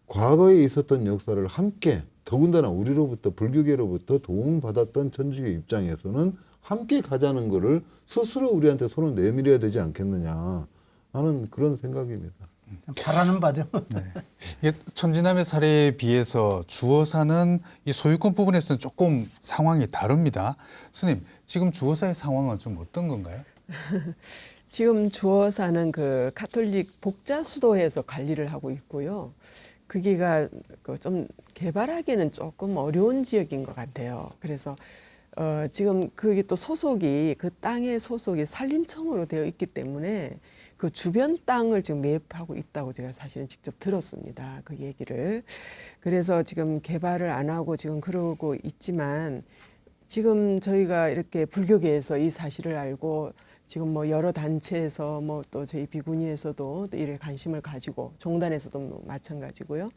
과거에 있었던 역사를 함께 더군다나 우리로부터 불교계로부터 도움받았던 천주교 입장에서는 함께 가자는 거를 스스로 우리한테 손을 내밀어야 되지 않겠느냐 하는 그런 생각입니다. 바라는 바죠. 네. 이게 천지남의 사례에 비해서 주어사는 이 소유권 부분에서는 조금 상황이 다릅니다. 스님, 지금 주어사의 상황은 좀 어떤 건가요? 지금 주어사는 그 가톨릭 복자수도에서 관리를 하고 있고요. 거기가 좀 개발하기는 조금 어려운 지역인 것 같아요. 그래서 지금 그게 또 소속이 그 땅의 소속이 산림청으로 되어 있기 때문에 그 주변 땅을 지금 매입하고 있다고 제가 사실은 직접 들었습니다. 그 얘기를. 그래서 지금 개발을 안 하고 지금 그러고 있지만 지금 저희가 이렇게 불교계에서 이 사실을 알고 지금 뭐 여러 단체에서 뭐 또 저희 비구니에서도 또 이래 관심을 가지고 종단에서도 뭐 마찬가지고요.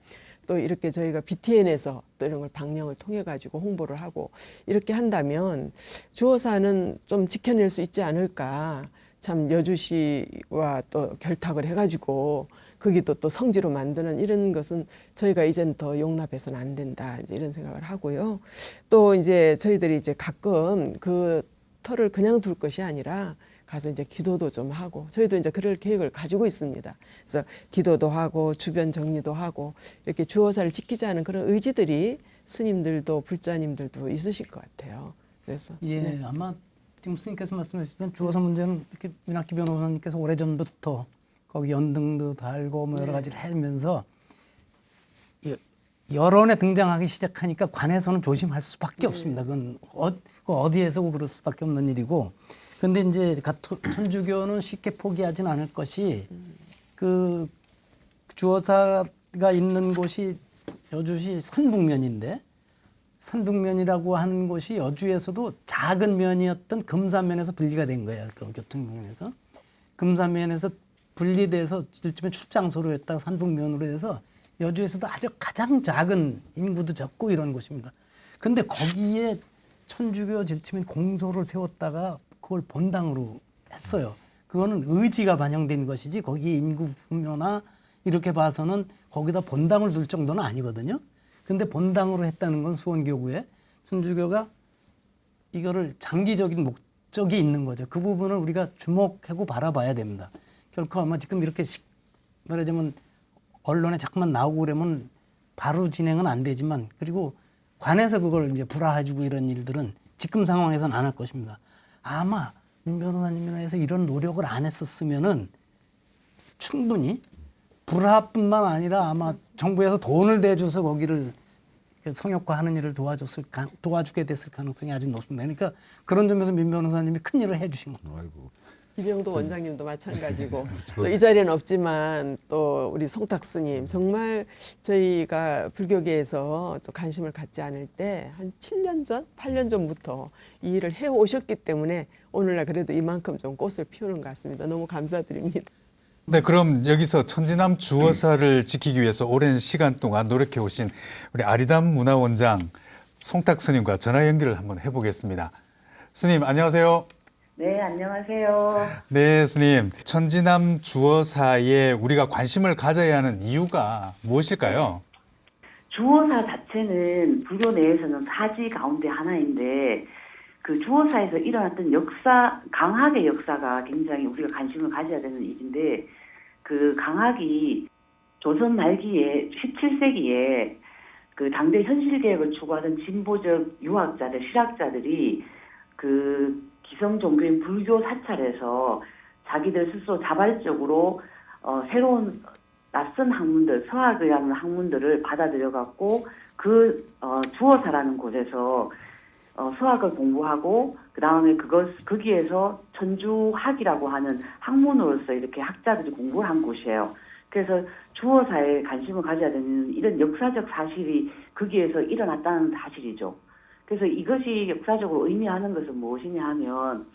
또 이렇게 저희가 BTN에서 또 이런 걸 방영을 통해 가지고 홍보를 하고 이렇게 한다면 주어사는 좀 지켜낼 수 있지 않을까. 참 여주시와 또 결탁을 해가지고 거기도 또 성지로 만드는 이런 것은 저희가 이젠 더 용납해서는 안 된다 이제 이런 생각을 하고요. 또 이제 저희들이 이제 가끔 그 터를 그냥 둘 것이 아니라 가서 이제 기도도 좀 하고 저희도 이제 그럴 계획을 가지고 있습니다. 그래서 기도도 하고 주변 정리도 하고 이렇게 주어사를 지키자는 그런 의지들이 스님들도 불자님들도 있으실 것 같아요. 그래서 예, 네. 아마 지금 스님께서 말씀하시면 주어사 문제는 이렇게 민학기 변호사님께서 오래전부터 거기 연등도 달고 뭐 여러 가지를 하면서 여론에 등장하기 시작하니까 관에서는 조심할 수밖에 없습니다. 그건 어디에서 그럴 수밖에 없는 일이고. 근데 이제 천주교는 쉽게 포기하지는 않을 것이 그 주어사가 있는 곳이 여주시 산북면인데 산북면이라고 하는 곳이 여주에서도 작은 면이었던 금산면에서 분리가 된 거예요. 그 교통면에서. 금산면에서 분리돼서 일종의 출장소로 했다가 산북면으로 해서 여주에서도 아주 가장 작은 인구도 적고 이런 곳입니다. 근데 거기에 천주교 질침인 공소를 세웠다가 그걸 본당으로 했어요. 그거는 의지가 반영된 것이지 거기 인구 규모나 이렇게 봐서는 거기다 본당을 둘 정도는 아니거든요. 근데 본당으로 했다는 건 수원교구에 천주교가 이거를 장기적인 목적이 있는 거죠. 그 부분을 우리가 주목하고 바라봐야 됩니다. 결코 아마 지금 이렇게 말하자면 언론에 자꾸만 나오고 그러면 바로 진행은 안 되지만 그리고 관에서 그걸 이제 불화해주고 이런 일들은 지금 상황에서는 안 할 것입니다. 아마 민 변호사님이나 해서 이런 노력을 안 했었으면은 충분히 불화뿐만 아니라 아마 정부에서 돈을 대줘서 거기를 성역화하는 일을 도와주게 됐을 가능성이 아주 높습니다. 그러니까 그런 점에서 민 변호사님이 큰 일을 해주신 겁니다. 아이고. 이병도 원장님도 마찬가지고 또 이 자리에는 없지만 또 우리 송탁 스님 정말 저희가 불교계에서 좀 관심을 갖지 않을 때 한 7년 전, 8년 전부터 이 일을 해오셨기 때문에 오늘날 그래도 이만큼 좀 꽃을 피우는 것 같습니다. 너무 감사드립니다. 네, 그럼 여기서 천지남 주어사를 지키기 위해서 오랜 시간 동안 노력해 오신 우리 아리담 문화원장 송탁 스님과 전화 연결을 한번 해보겠습니다. 스님 안녕하세요. 네, 안녕하세요. 네, 스님. 천지남 주어사에 우리가 관심을 가져야 하는 이유가 무엇일까요? 주어사 자체는 불교 내에서는 사지 가운데 하나인데 그 주어사에서 일어났던 역사, 강학의 역사가 굉장히 우리가 관심을 가져야 되는 일인데 그 강학이 조선 말기에 17세기에 그 당대 현실개혁을 추구하던 진보적 유학자들, 실학자들이 그 기성 종교인 불교 사찰에서 자기들 스스로 자발적으로 새로운 낯선 학문들, 서학이라는 학문들을 받아들여갖고 그 주어사라는 곳에서 서학을 공부하고 그 다음에 거기에서 천주학이라고 하는 학문으로서 이렇게 학자들이 공부를 한 곳이에요. 그래서 주어사에 관심을 가져야 되는 이런 역사적 사실이 거기에서 일어났다는 사실이죠. 그래서 이것이 역사적으로 의미하는 것은 무엇이냐 하면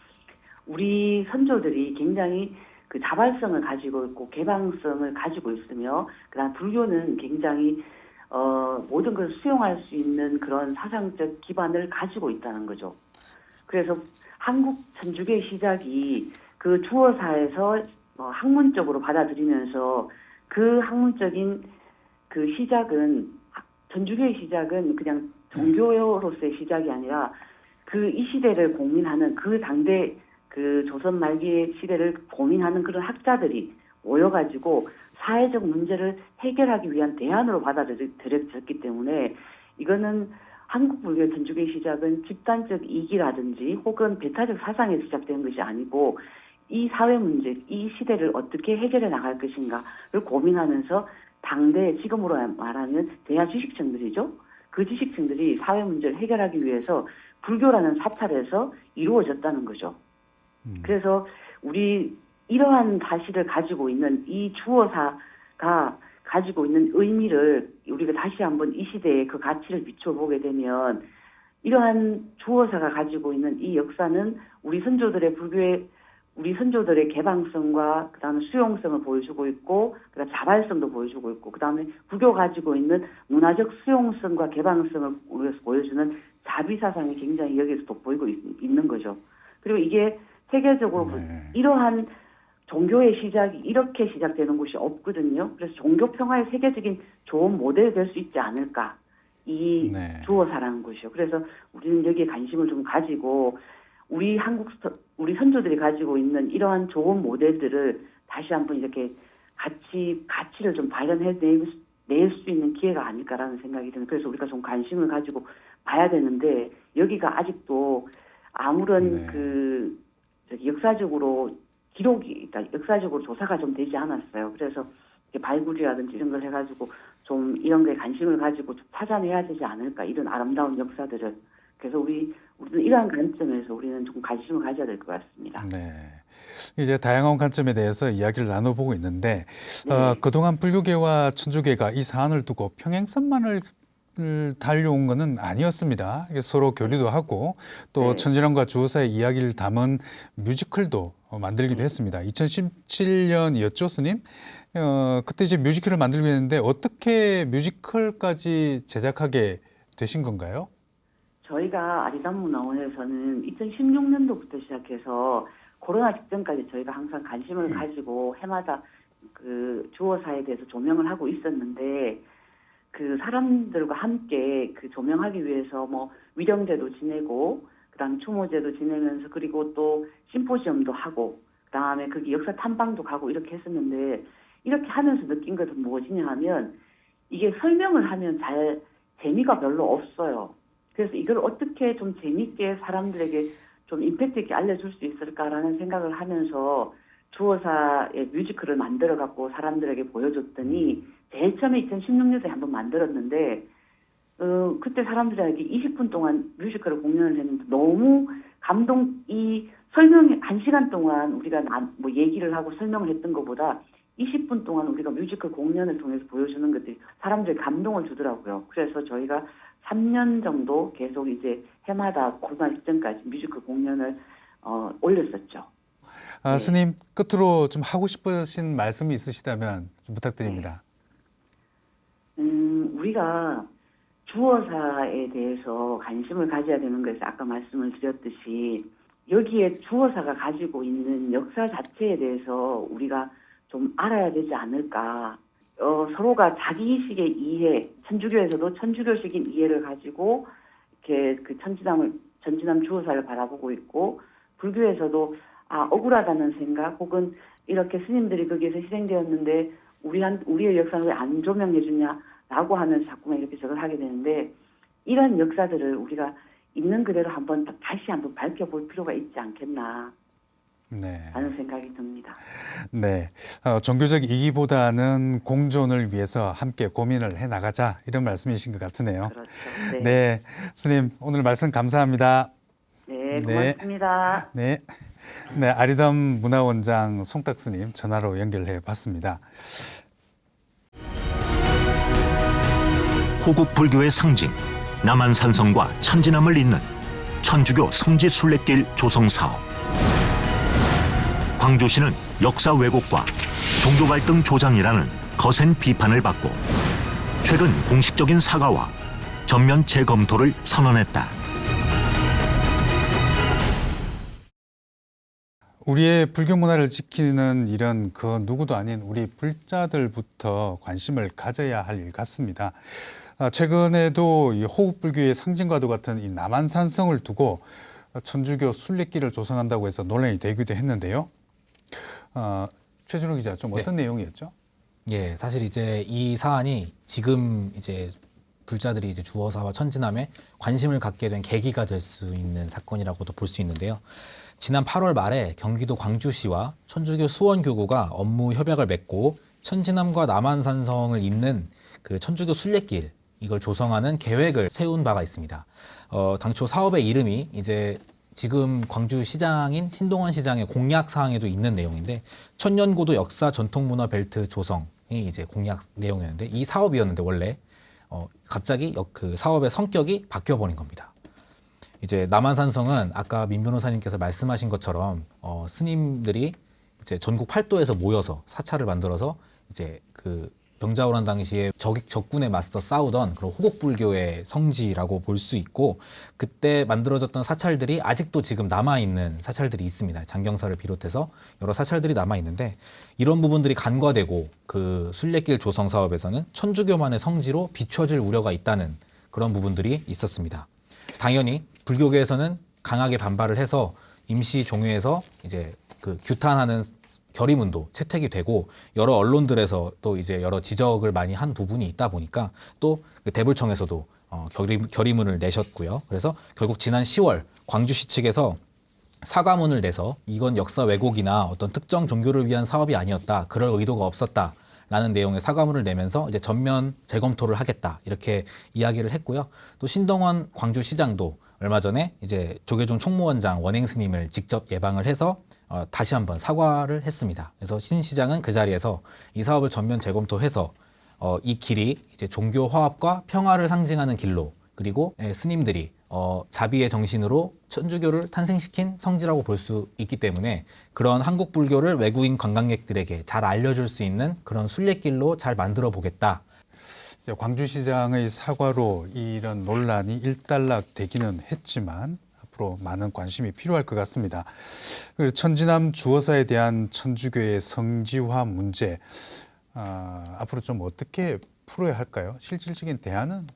우리 선조들이 굉장히 그 자발성을 가지고 있고 개방성을 가지고 있으며 그다음 불교는 굉장히 모든 것을 수용할 수 있는 그런 사상적 기반을 가지고 있다는 거죠. 그래서 한국 천주교의 시작이 그 주어사에서 학문적으로 받아들이면서 그 학문적인 그 시작은 천주교의 시작은 그냥 종교로서의 시작이 아니라 그 이 시대를 고민하는 그 당대 그 조선 말기의 시대를 고민하는 그런 학자들이 모여가지고 사회적 문제를 해결하기 위한 대안으로 받아들여졌기 때문에 이거는 한국 불교 천주교의 시작은 집단적 이익이라든지 혹은 배타적 사상에서 시작된 것이 아니고 이 사회 문제, 이 시대를 어떻게 해결해 나갈 것인가를 고민하면서 당대 지금으로 말하는 대하 지식층들이죠. 그 지식층들이 사회 문제를 해결하기 위해서 불교라는 사찰에서 이루어졌다는 거죠. 그래서 우리 이러한 사실을 가지고 있는 이 주어사가 가지고 있는 의미를 우리가 다시 한번 이 시대에 그 가치를 비춰보게 되면 이러한 주어사가 가지고 있는 이 역사는 우리 선조들의 개방성과 그다음에 수용성을 보여주고 있고 그다음 자발성도 보여주고 있고 그다음에 불교가 가지고 있는 문화적 수용성과 개방성을 보여주는 자비사상이 굉장히 여기서 돋보이고 있는 거죠. 그리고 이게 세계적으로 이러한 종교의 시작이 이렇게 시작되는 곳이 없거든요. 그래서 종교 평화의 세계적인 좋은 모델이 될 수 있지 않을까. 이 주어사라는 곳이요. 그래서 우리는 여기에 관심을 좀 가지고 우리 선조들이 가지고 있는 이러한 좋은 모델들을 다시 한번 이렇게 가치를 좀 발현해낼 수 있는 기회가 아닐까라는 생각이 드는. 그래서 우리가 좀 관심을 가지고 봐야 되는데 여기가 아직도 아무런 역사적으로 역사적으로 조사가 좀 되지 않았어요. 그래서 발굴이라든지 이런 걸 해가지고 좀 이런 거에 관심을 가지고 좀 찾아내야 되지 않을까 이런 아름다운 역사들을. 그래서 우리는 이러한 관점에서 우리는 좀 관심을 가져야 될 것 같습니다. 네. 이제 다양한 관점에 대해서 이야기를 나눠보고 있는데 그동안 불교계와 천주계가 이 사안을 두고 평행선만을 달려온 것은 아니었습니다. 서로 교류도 하고 또 천지남과 주어사의 이야기를 담은 뮤지컬도 만들기도 했습니다. 2017년이었죠, 스님? 그때 이제 뮤지컬을 만들게 했는데 어떻게 뮤지컬까지 제작하게 되신 건가요? 저희가 아리단문화원에서는 2016년도부터 시작해서 코로나 직전까지 저희가 항상 관심을 가지고 해마다 그 주어사에 대해서 조명을 하고 있었는데 그 사람들과 함께 그 조명하기 위해서 뭐 위령제도 지내고 그다음 추모제도 지내면서 그리고 또 심포지엄도 하고 그다음에 거기 역사 탐방도 가고 이렇게 했었는데 이렇게 하면서 느낀 것은 무엇이냐 하면 이게 설명을 하면 잘 재미가 별로 없어요. 그래서 이걸 어떻게 좀 재밌게 사람들에게 좀 임팩트 있게 알려줄 수 있을까라는 생각을 하면서 주어사의 뮤지컬을 만들어 갖고 사람들에게 보여줬더니 제일 처음에 2016년도에 한번 만들었는데 그때 사람들에게 20분 동안 뮤지컬을 공연을 했는데 너무 이 설명이 1시간 동안 우리가 뭐 얘기를 하고 설명을 했던 것보다 20분 동안 우리가 뮤지컬 공연을 통해서 보여주는 것들이 사람들이 감동을 주더라고요. 그래서 저희가 3년 정도 계속 이제 해마다 코로나 직전까지 뮤지컬 공연을 올렸었죠. 스님 끝으로 좀 하고 싶으신 말씀이 있으시다면 좀 부탁드립니다. 우리가 주어사에 대해서 관심을 가져야 되는 것이 아까 말씀을 드렸듯이 여기에 주어사가 가지고 있는 역사 자체에 대해서 우리가 좀 알아야 되지 않을까. 서로가 자기식의 이해, 천주교에서도 천주교식인 이해를 가지고 이렇게 그 전진남 주어사를 바라보고 있고, 불교에서도 억울하다는 생각, 혹은 이렇게 스님들이 거기에서 희생되었는데 우리의 역사를 왜 안 조명해 주냐라고 하면서 자꾸만 이렇게 저걸 하게 되는데, 이런 역사들을 우리가 있는 그대로 다시 한번 밝혀볼 필요가 있지 않겠나 네. 하는 생각이 듭니다. 네. 종교적 이기보다는 공존을 위해서 함께 고민을 해 나가자, 이런 말씀이신 것 같으네요. 그렇죠. 네. 네. 스님, 오늘 말씀 감사합니다. 네, 고맙습니다. 네. 네, 아리담 문화원장 송탁 스님 전화로 연결해 봤습니다. 호국 불교의 상징 남한산성과 천진함을 잇는 천주교 성지 순례길 조성 사업. 광주시는 역사 왜곡과 종교 갈등 조장이라는 거센 비판을 받고 최근 공식적인 사과와 전면 재검토를 선언했다. 우리의 불교 문화를 지키는 일은 그 누구도 아닌 우리 불자들부터 관심을 가져야 할 일 같습니다. 최근에도 이 호국 불교의 상징과도 같은 이 남한산성을 두고 천주교 순례길을 조성한다고 해서 논란이 되기도 했는데요. 최준호 기자, 좀 어떤 내용이었죠? 예, 사실 이제 이 사안이 지금 이제 불자들이 이제 주어사와 천진함에 관심을 갖게 된 계기가 될 수 있는 사건이라고도 볼 수 있는데요. 지난 8월 말에 경기도 광주시와 천주교 수원교구가 업무 협약을 맺고 천진함과 남한산성을 잇는 그 천주교 순례길, 이걸 조성하는 계획을 세운 바가 있습니다. 당초 사업의 이름이 이제 지금 광주시장인 신동원 시장의 공약 사항에도 있는 내용인데, 천년고도 역사 전통문화 벨트 조성이 이제 공약 내용이었는데, 이 사업이었는데 원래 갑자기 그 사업의 성격이 바뀌어 버린 겁니다. 이제 남한산성은 아까 민 변호사님께서 말씀하신 것처럼 스님들이 이제 전국 8도에서 모여서 사찰을 만들어서 이제 그 병자호란 당시에 적군에 맞서 싸우던 그런 호국불교의 성지라고 볼 수 있고, 그때 만들어졌던 사찰들이 아직도 지금 남아있는 사찰들이 있습니다. 장경사를 비롯해서 여러 사찰들이 남아있는데, 이런 부분들이 간과되고 그 순례길 조성 사업에서는 천주교만의 성지로 비춰질 우려가 있다는 그런 부분들이 있었습니다. 당연히 불교계에서는 강하게 반발을 해서 임시 종회에서 이제 그 규탄하는 결의문도 채택이 되고, 여러 언론들에서 또 이제 여러 지적을 많이 한 부분이 있다 보니까 또 그 대불청에서도 결의문을 내셨고요. 그래서 결국 지난 10월 광주시 측에서 사과문을 내서 이건 역사 왜곡이나 어떤 특정 종교를 위한 사업이 아니었다, 그럴 의도가 없었다라는 내용의 사과문을 내면서 이제 전면 재검토를 하겠다, 이렇게 이야기를 했고요. 또 신동원 광주시장도 얼마 전에 이제 조계종 총무원장 원행 스님을 직접 예방을 해서 다시 한번 사과를 했습니다. 그래서 신 시장은 그 자리에서 이 사업을 전면 재검토해서 이 길이 이제 종교 화합과 평화를 상징하는 길로, 그리고 스님들이 자비의 정신으로 천주교를 탄생시킨 성지라고 볼 수 있기 때문에 그런 한국 불교를 외국인 관광객들에게 잘 알려줄 수 있는 그런 순례길로 잘 만들어 보겠다. 광주시장의 사과로 이런 논란이 일단락되기는 했지만 앞으로 많은 관심이 필요할 것 같습니다. 천진함 주어사에 대한 천주교의 성지화 문제, 앞으로 좀 어떻게 풀어야 할까요? 실질적인 대안은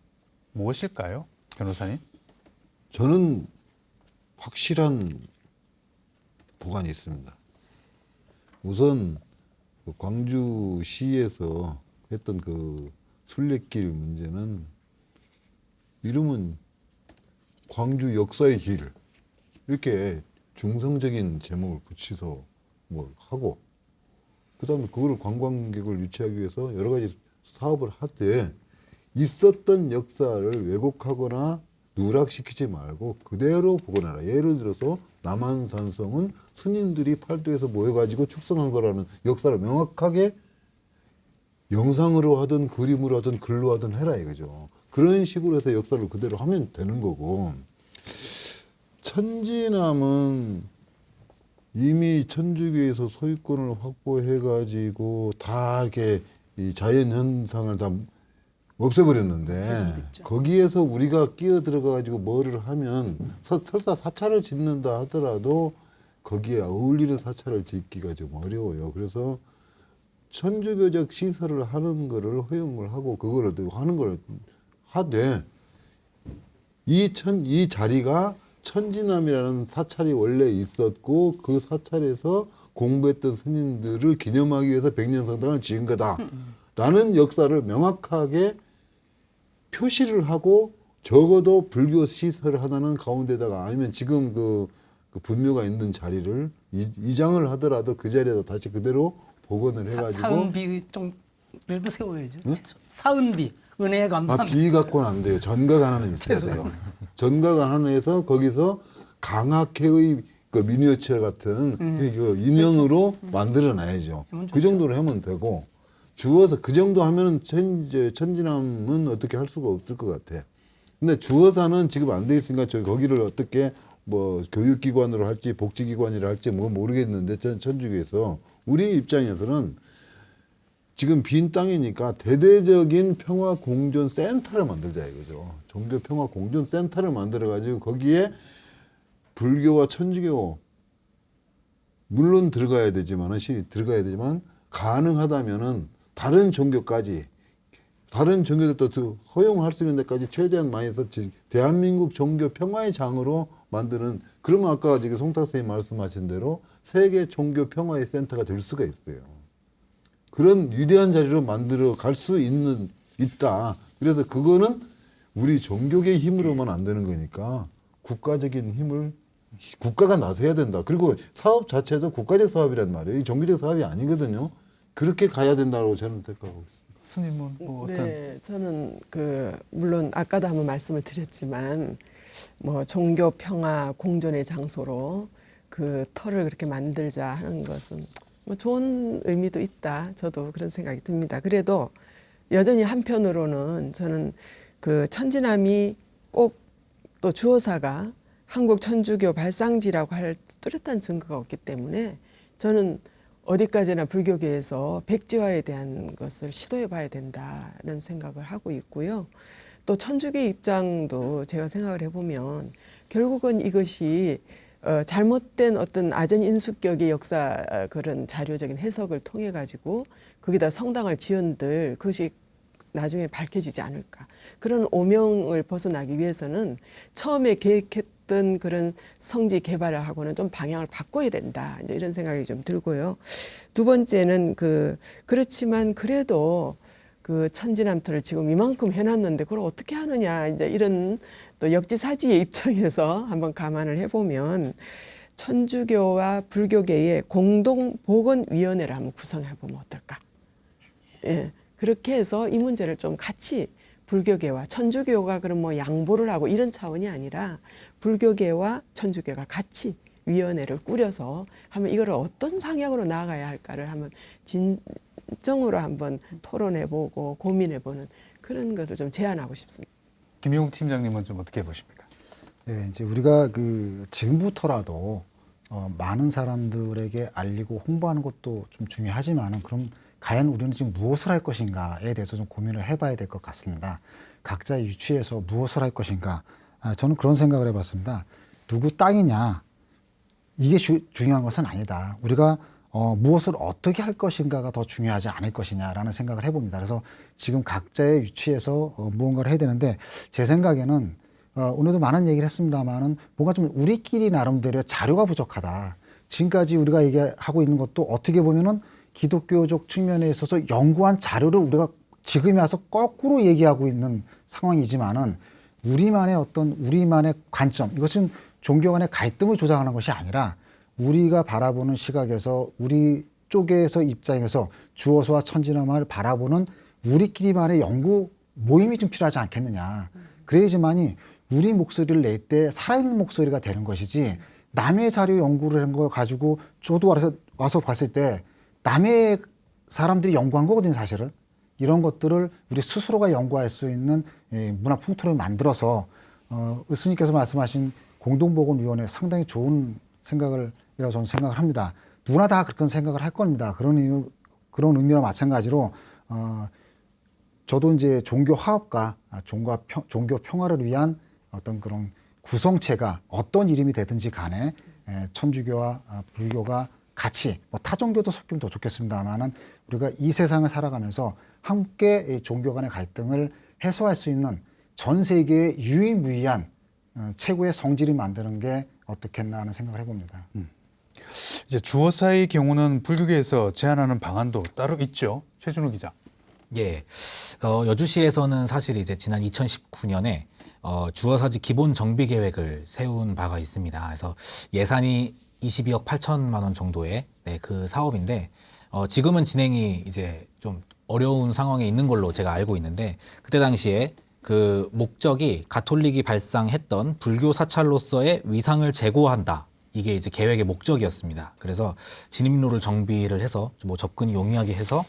무엇일까요, 변호사님? 저는 확실한 보관이 있습니다. 우선 광주시에서 했던 그 순례길 문제는 이름은 광주 역사의 길, 이렇게 중성적인 제목을 붙여서 뭐 하고, 그다음에 그거를 관광객을 유치하기 위해서 여러 가지 사업을 할 때 있었던 역사를 왜곡하거나 누락시키지 말고 그대로 복원하라. 예를 들어서 남한산성은 스님들이 팔도에서 모여가지고 축성한 거라는 역사를 명확하게 영상으로 하든 그림으로 하든 글로 하든 해라 이거죠. 그런 식으로 해서 역사를 그대로 하면 되는 거고, 천진함은 이미 천주교에서 소유권을 확보해가지고 다 이렇게 이 자연 현상을 다 없애버렸는데 거기에서 우리가 끼어 들어가 가지고 뭐를 하면 설사 사찰을 짓는다 하더라도 거기에 어울리는 사찰을 짓기가 좀 어려워요. 그래서 천주교적 시설을 하는 거를 허용을 하고 그거를 하는 걸 하되 이 자리가 천지남이라는 사찰이 원래 있었고 그 사찰에서 공부했던 스님들을 기념하기 위해서 백년성당을 지은 거다라는 역사를 명확하게 표시를 하고 적어도 불교 시설 하나는 가운데다가 아니면 지금 그 분묘가 있는 자리를 이장을 하더라도 그 자리에다 다시 그대로 복원을 해가지고 사은비 좀 그래도 세워야죠. 사은비 은혜에 감사합니다. 비 갖고는 안 돼요. 전각 하나는 있어야 돼요. 전각 하나에서 거기서 강학회의 그 미니어처 같은 그 인형으로 만들어놔야죠. 그 정도로 하면 되고 주어서 그 정도 하면은 천지남은 어떻게 할 수가 없을 것 같아. 근데 주어사는 지금 안 돼 있으니까 저 거기를 어떻게 뭐 교육기관으로 할지 복지기관이라 할지 뭐 모르겠는데 천주교에서 우리 입장에서는 지금 빈 땅이니까 대대적인 평화공존센터를 만들자 이거죠. 종교평화공존센터를 만들어가지고 거기에 불교와 천주교 물론 들어가야 되지만 가능하다면은 다른 종교까지 다른 종교들도 허용할 수 있는 데까지 최대한 많이 해서 대한민국 종교 평화의 장으로 만드는 그러면 아까 지금 송탁 선생님 말씀하신 대로 세계 종교 평화의 센터가 될 수가 있어요. 그런 위대한 자리로 만들어 갈 수 있다. 그래서 그거는 우리 종교계의 힘으로만 안 되는 거니까 국가적인 힘을 국가가 나서야 된다. 그리고 사업 자체도 국가적 사업이란 말이에요. 이 종교적 사업이 아니거든요. 그렇게 가야 된다고 저는 생각하고 있습니다. 스님은 뭐 어떤? 네, 저는 물론 아까도 한번 말씀을 드렸지만 뭐 종교 평화 공존의 장소로 그 터를 그렇게 만들자 하는 것은 뭐 좋은 의미도 있다. 저도 그런 생각이 듭니다. 그래도 여전히 한편으로는 저는 그 천지남이 꼭 또 주호사가 한국 천주교 발상지라고 할 뚜렷한 증거가 없기 때문에 저는 어디까지나 불교계에서 백지화에 대한 것을 시도해 봐야 된다는 생각을 하고 있고요. 또 천주교 입장도 제가 생각을 해보면 결국은 이것이 잘못된 어떤 아전 인수격의 역사 그런 자료적인 해석을 통해 가지고 거기다 성당을 지은들 그것이 나중에 밝혀지지 않을까. 그런 오명을 벗어나기 위해서는 처음에 계획했던 그런 성지 개발을 하고는 좀 방향을 바꿔야 된다. 이제 이런 생각이 좀 들고요. 두 번째는 그렇지만 그래도 그 천지남터를 지금 이만큼 해놨는데 그걸 어떻게 하느냐. 이제 이런 또 역지사지의 입장에서 한번 감안을 해보면 천주교와 불교계의 공동보건위원회를 한번 구성해보면 어떨까. 예. 그렇게 해서 이 문제를 좀 같이 불교계와 천주교가 그럼 뭐 양보를 하고 이런 차원이 아니라 불교계와 천주교가 같이 위원회를 꾸려서 하면 이거를 어떤 방향으로 나아가야 할까를 한번 진정으로 한번 토론해보고 고민해보는 그런 것을 좀 제안하고 싶습니다. 김용욱 팀장님은 좀 어떻게 보십니까? 네, 이제 우리가 지금부터라도 많은 사람들에게 알리고 홍보하는 것도 좀 중요하지만은 그럼 과연 우리는 지금 무엇을 할 것인가에 대해서 좀 고민을 해봐야 될 것 같습니다. 각자의 위치에서 무엇을 할 것인가. 저는 그런 생각을 해봤습니다. 누구 땅이냐. 이게 중요한 것은 아니다. 우리가 무엇을 어떻게 할 것인가가 더 중요하지 않을 것이냐라는 생각을 해봅니다. 그래서 지금 각자의 위치에서 무언가를 해야 되는데 제 생각에는 오늘도 많은 얘기를 했습니다만은 뭔가 좀 우리끼리 나름대로 자료가 부족하다. 지금까지 우리가 얘기하고 있는 것도 어떻게 보면은 기독교적 측면에 있어서 연구한 자료를 우리가 지금에 와서 거꾸로 얘기하고 있는 상황이지만은 우리만의 관점, 이것은 종교 간의 갈등을 조장하는 것이 아니라 우리가 바라보는 시각에서 우리 쪽에서 입장에서 주어서와 천지남을 바라보는 우리끼리만의 연구 모임이 좀 필요하지 않겠느냐. 그래야지만이 우리 목소리를 낼 때 살아있는 목소리가 되는 것이지 남의 자료 연구를 한 거 가지고 저도 와서 봤을 때 남의 사람들이 연구한 거거든요, 사실은. 이런 것들을 우리 스스로가 연구할 수 있는 문화 풍토를 만들어서 스님께서 말씀하신 공동보건위원회 상당히 좋은 생각이라고 저는 생각을 합니다. 누구나 다 그런 생각을 할 겁니다. 그런 의미와 마찬가지로 저도 이제 종교 화합과 종교 평화를 위한 어떤 그런 구성체가 어떤 이름이 되든지 간에 천주교와 불교가 같이 뭐 타종교도 섞이면 더 좋겠습니다만은 우리가 이 세상을 살아가면서 함께 이 종교 간의 갈등을 해소할 수 있는 전 세계의 유일무이한 최고의 성질을 만드는 게 어떻겠나 하는 생각을 해봅니다. 이제 주어사의 경우는 불교계에서 제안하는 방안도 따로 있죠. 최준호 기자. 예, 여주시에서는 사실 이제 지난 2019년에 주어사지 기본 정비 계획을 세운 바가 있습니다. 그래서 예산이 22억 8천만 원 정도의 그 사업인데 지금은 진행이 이제 좀 어려운 상황에 있는 걸로 제가 알고 있는데 그때 당시에 그 목적이 가톨릭이 발상했던 불교 사찰로서의 위상을 제고한다. 이게 이제 계획의 목적이었습니다. 그래서 진입로를 정비를 해서 뭐 접근이 용이하게 해서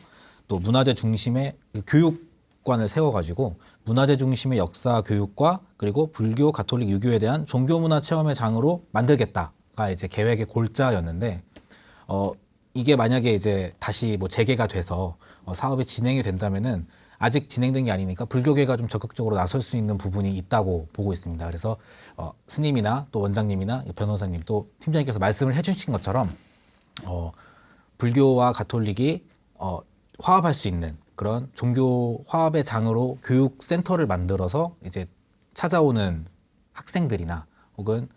또 문화재 중심의 교육관을 세워가지고 문화재 중심의 역사 교육과 그리고 불교, 가톨릭, 유교에 대한 종교문화 체험의 장으로 만들겠다가 이제 계획의 골자였는데 이게 만약에 이제 다시 뭐 재개가 돼서 사업이 진행이 된다면은 아직 진행된 게 아니니까 불교계가 좀 적극적으로 나설 수 있는 부분이 있다고 보고 있습니다. 그래서 스님이나 또 원장님이나 변호사님 또 팀장님께서 말씀을 해주신 것처럼 불교와 가톨릭이 화합할 수 있는 그런 종교 화합의 장으로 교육센터를 만들어서 이제 찾아오는 학생들이나 혹은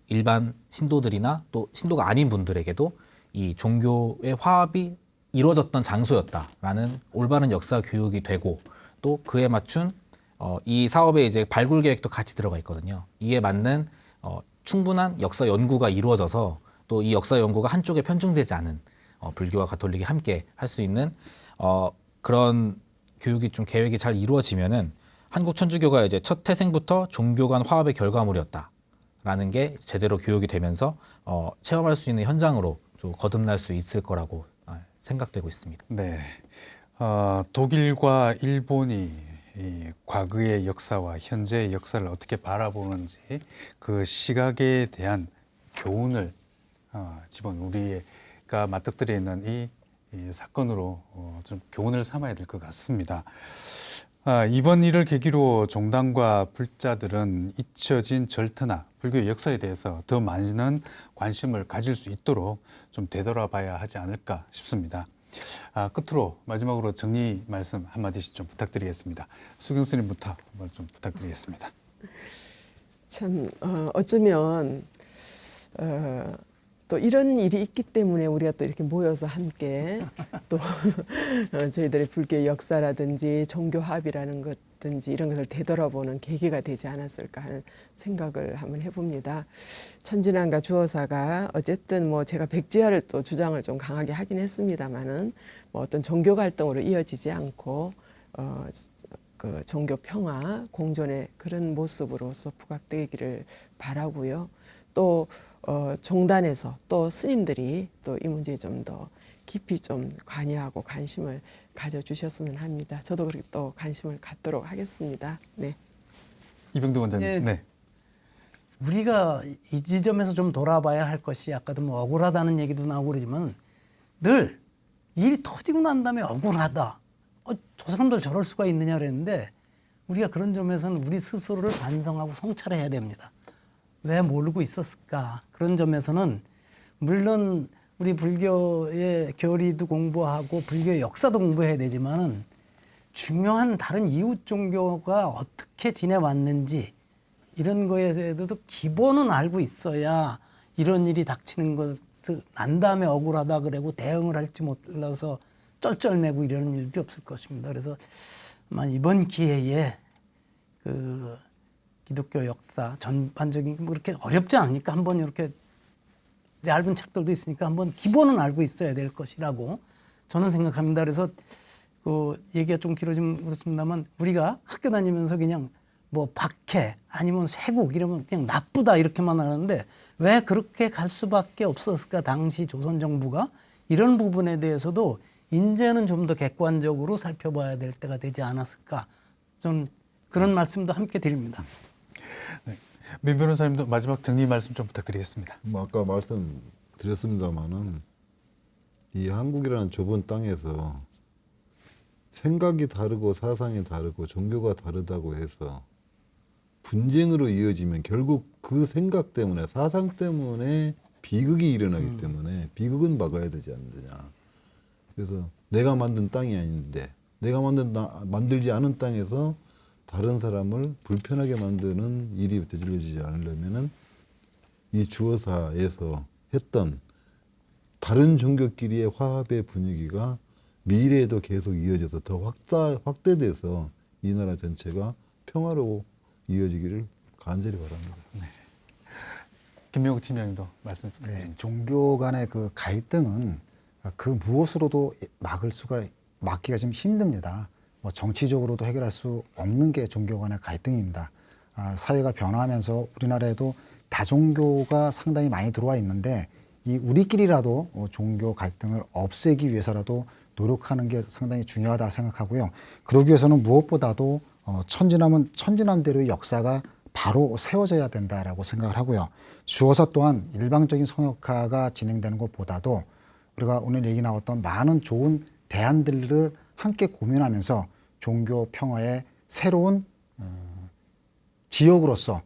일반 신도들이나 또 신도가 아닌 분들에게도 이 종교의 화합이 이루어졌던 장소였다라는 올바른 역사 교육이 되고 또 그에 맞춘 이 사업에 이제 발굴 계획도 같이 들어가 있거든요. 이에 맞는 충분한 역사 연구가 이루어져서 또 이 역사 연구가 한쪽에 편중되지 않은 불교와 가톨릭이 함께 할 수 있는 그런 교육이 좀 계획이 잘 이루어지면은 한국 천주교가 이제 첫 태생부터 종교 간 화합의 결과물이었다라는 게 제대로 교육이 되면서 체험할 수 있는 현장으로 좀 거듭날 수 있을 거라고 생각되고 있습니다. 네, 독일과 일본이 이 과거의 역사와 현재의 역사를 어떻게 바라보는지 그 시각에 대한 교훈을 우리가 맞닥뜨려 있는 이 사건으로 좀 교훈을 삼아야 될 것 같습니다. 이번 일을 계기로 종단과 불자들은 잊혀진 절터나 불교의 역사에 대해서 더 많은 관심을 가질 수 있도록 좀 되돌아봐야 하지 않을까 싶습니다. 끝으로 마지막으로 정리 말씀 한마디씩 좀 부탁드리겠습니다. 수경 스님부터 한번 좀 부탁드리겠습니다. 참 어쩌면 또 이런 일이 있기 때문에 우리가 또 이렇게 모여서 함께 또 저희들의 불교의 역사라든지 종교 합의라는 것든지 이런 것을 되돌아보는 계기가 되지 않았을까 하는 생각을 한번 해봅니다. 천진환과 주어사가 어쨌든 뭐 제가 백지화를 또 주장을 좀 강하게 하긴 했습니다만은 뭐 어떤 종교 갈등으로 이어지지 않고 그 종교 평화 공존의 그런 모습으로서 부각되기를 바라고요. 또 종단에서 또 스님들이 또 이 문제에 좀 더 깊이 좀 관여하고 관심을 가져주셨으면 합니다. 저도 그렇게 또 관심을 갖도록 하겠습니다. 네. 이병두 원장님. 네. 우리가 이 지점에서 좀 돌아봐야 할 것이 아까도 뭐 억울하다는 얘기도 나오고 그러지만 늘 일이 터지고 난 다음에 억울하다. 저 사람들 저럴 수가 있느냐 그랬는데 우리가 그런 점에서는 우리 스스로를 반성하고 성찰해야 됩니다. 왜 모르고 있었을까? 그런 점에서는 물론 우리 불교의 교리도 공부하고 불교의 역사도 공부해야 되지만은 중요한 다른 이웃 종교가 어떻게 지내왔는지 이런 거에 대해서도 기본은 알고 있어야 이런 일이 닥치는 것을 난 다음에 억울하다 그러고 대응을 할지 몰라서 쩔쩔매고 이러는 일도 없을 것입니다. 그래서 아마 이번 기회에 그 기독교 역사 전반적인 뭐 그렇게 어렵지 않으니까 한번 이렇게 얇은 책들도 있으니까 한번 기본은 알고 있어야 될 것이라고 저는 생각합니다. 그래서 그 얘기가 좀 길어지면 그렇습니다만 우리가 학교 다니면서 그냥 뭐 박해 아니면 쇄국 이러면 그냥 나쁘다 이렇게만 하는데 왜 그렇게 갈 수밖에 없었을까 당시 조선 정부가 이런 부분에 대해서도 이제는 좀 더 객관적으로 살펴봐야 될 때가 되지 않았을까 좀 그런 말씀도 함께 드립니다. 네. 민 변호사님도 마지막 정리 말씀 좀 부탁드리겠습니다. 뭐 아까 말씀드렸습니다마는 이 한국이라는 좁은 땅에서 생각이 다르고 사상이 다르고 종교가 다르다고 해서 분쟁으로 이어지면 결국 그 생각 때문에 사상 때문에 비극이 일어나기 때문에 비극은 막아야 되지 않느냐. 그래서 내가 만든 땅이 아닌데 내가 만들지 않은 땅에서 다른 사람을 불편하게 만드는 일이 저질러지지 않으려면은 이 주어사에서 했던 다른 종교끼리의 화합의 분위기가 미래에도 계속 이어져서 더 확대돼서 이 나라 전체가 평화로 이어지기를 간절히 바랍니다. 김명욱 팀장님도 말씀 부탁드립니다. 네, 종교 간의 그 갈등은 그 무엇으로도 막기가 좀 힘듭니다. 뭐 정치적으로도 해결할 수 없는 게 종교 간의 갈등입니다. 사회가 변화하면서 우리나라에도 다종교가 상당히 많이 들어와 있는데 이 우리끼리라도 종교 갈등을 없애기 위해서라도 노력하는 게 상당히 중요하다 생각하고요. 그러기 위해서는 무엇보다도 천지남은 천지남대로의 역사가 바로 세워져야 된다라고 생각을 하고요. 주어사 또한 일방적인 성역화가 진행되는 것보다도 우리가 오늘 얘기 나왔던 많은 좋은 대안들을 함께 고민하면서 종교 평화의 새로운 지역으로서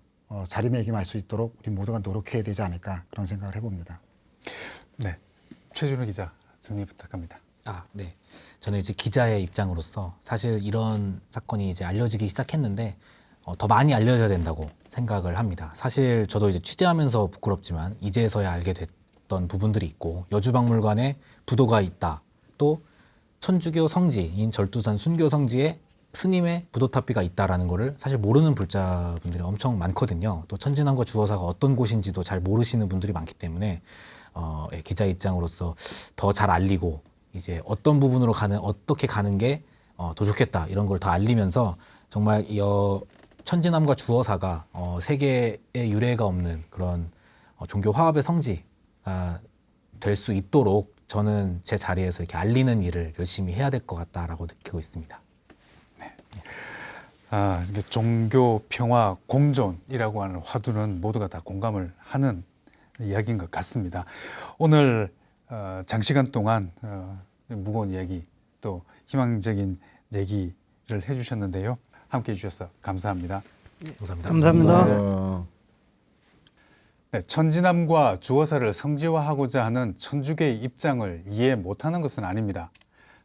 자리매김할 수 있도록 우리 모두가 노력해야 되지 않을까 그런 생각을 해봅니다. 네, 최준우 기자 정리 부탁합니다. 네. 저는 이제 기자의 입장으로서 사실 이런 사건이 이제 알려지기 시작했는데 더 많이 알려져야 된다고 생각을 합니다. 사실 저도 이제 취재하면서 부끄럽지만 이제서야 알게 됐던 부분들이 있고 여주박물관에 부도가 있다. 또 천주교 성지인 절두산 순교 성지에 스님의 부도탑비가 있다라는 거를 사실 모르는 불자분들이 엄청 많거든요. 또 천지남과 주어사가 어떤 곳인지도 잘 모르시는 분들이 많기 때문에 기자 입장으로서 더 잘 알리고 이제 어떤 부분으로 어떻게 가는 게 더 좋겠다 이런 걸 더 알리면서 정말 천지남과 주어사가 세계의 유례가 없는 그런 종교 화합의 성지가 될 수 있도록 저는 제 자리에서 이렇게 알리는 일을 열심히 해야 될 것 같다라고 느끼고 있습니다. 이게 종교 평화 공존이라고 하는 화두는 모두가 다 공감을 하는 이야기인 것 같습니다. 오늘 장시간 동안 무거운 얘기 또 희망적인 얘기를 해주셨는데요. 함께 해주셔서 감사합니다. 감사합니다. 감사합니다. 네, 천지남과 주어사를 성지화하고자 하는 천주교의 입장을 이해 못하는 것은 아닙니다.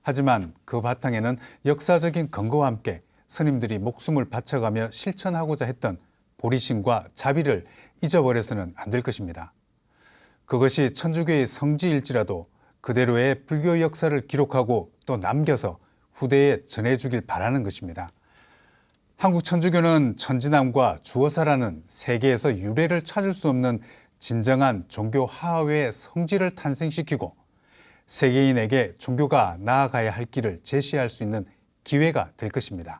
하지만 그 바탕에는 역사적인 근거와 함께 스님들이 목숨을 바쳐가며 실천하고자 했던 보리심과 자비를 잊어버려서는 안 될 것입니다. 그것이 천주교의 성지일지라도 그대로의 불교 역사를 기록하고 또 남겨서 후대에 전해주길 바라는 것입니다. 한국 천주교는 천지남과 주어사라는 세계에서 유례를 찾을 수 없는 진정한 종교 화합의 성지를 탄생시키고 세계인에게 종교가 나아가야 할 길을 제시할 수 있는 기회가 될 것입니다.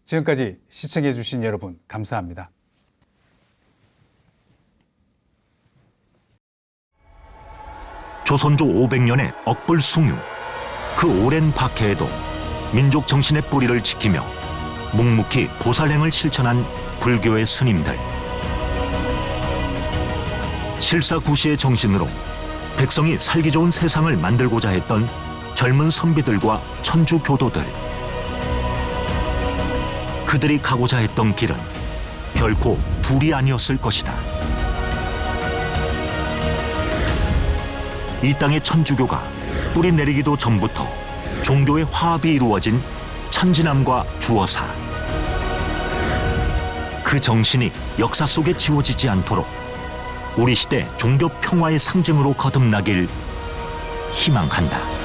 지금까지 시청해 주신 여러분 감사합니다. 조선조 500년의 억불숭유, 그 오랜 박해에도 민족 정신의 뿌리를 지키며 묵묵히 보살행을 실천한 불교의 스님들. 실사구시의 정신으로 백성이 살기 좋은 세상을 만들고자 했던 젊은 선비들과 천주교도들. 그들이 가고자 했던 길은 결코 둘이 아니었을 것이다. 이 땅의 천주교가 뿌리 내리기도 전부터 종교의 화합이 이루어진 천지남과 주어사. 그 정신이 역사 속에 지워지지 않도록 우리 시대 종교 평화의 상징으로 거듭나길 희망한다.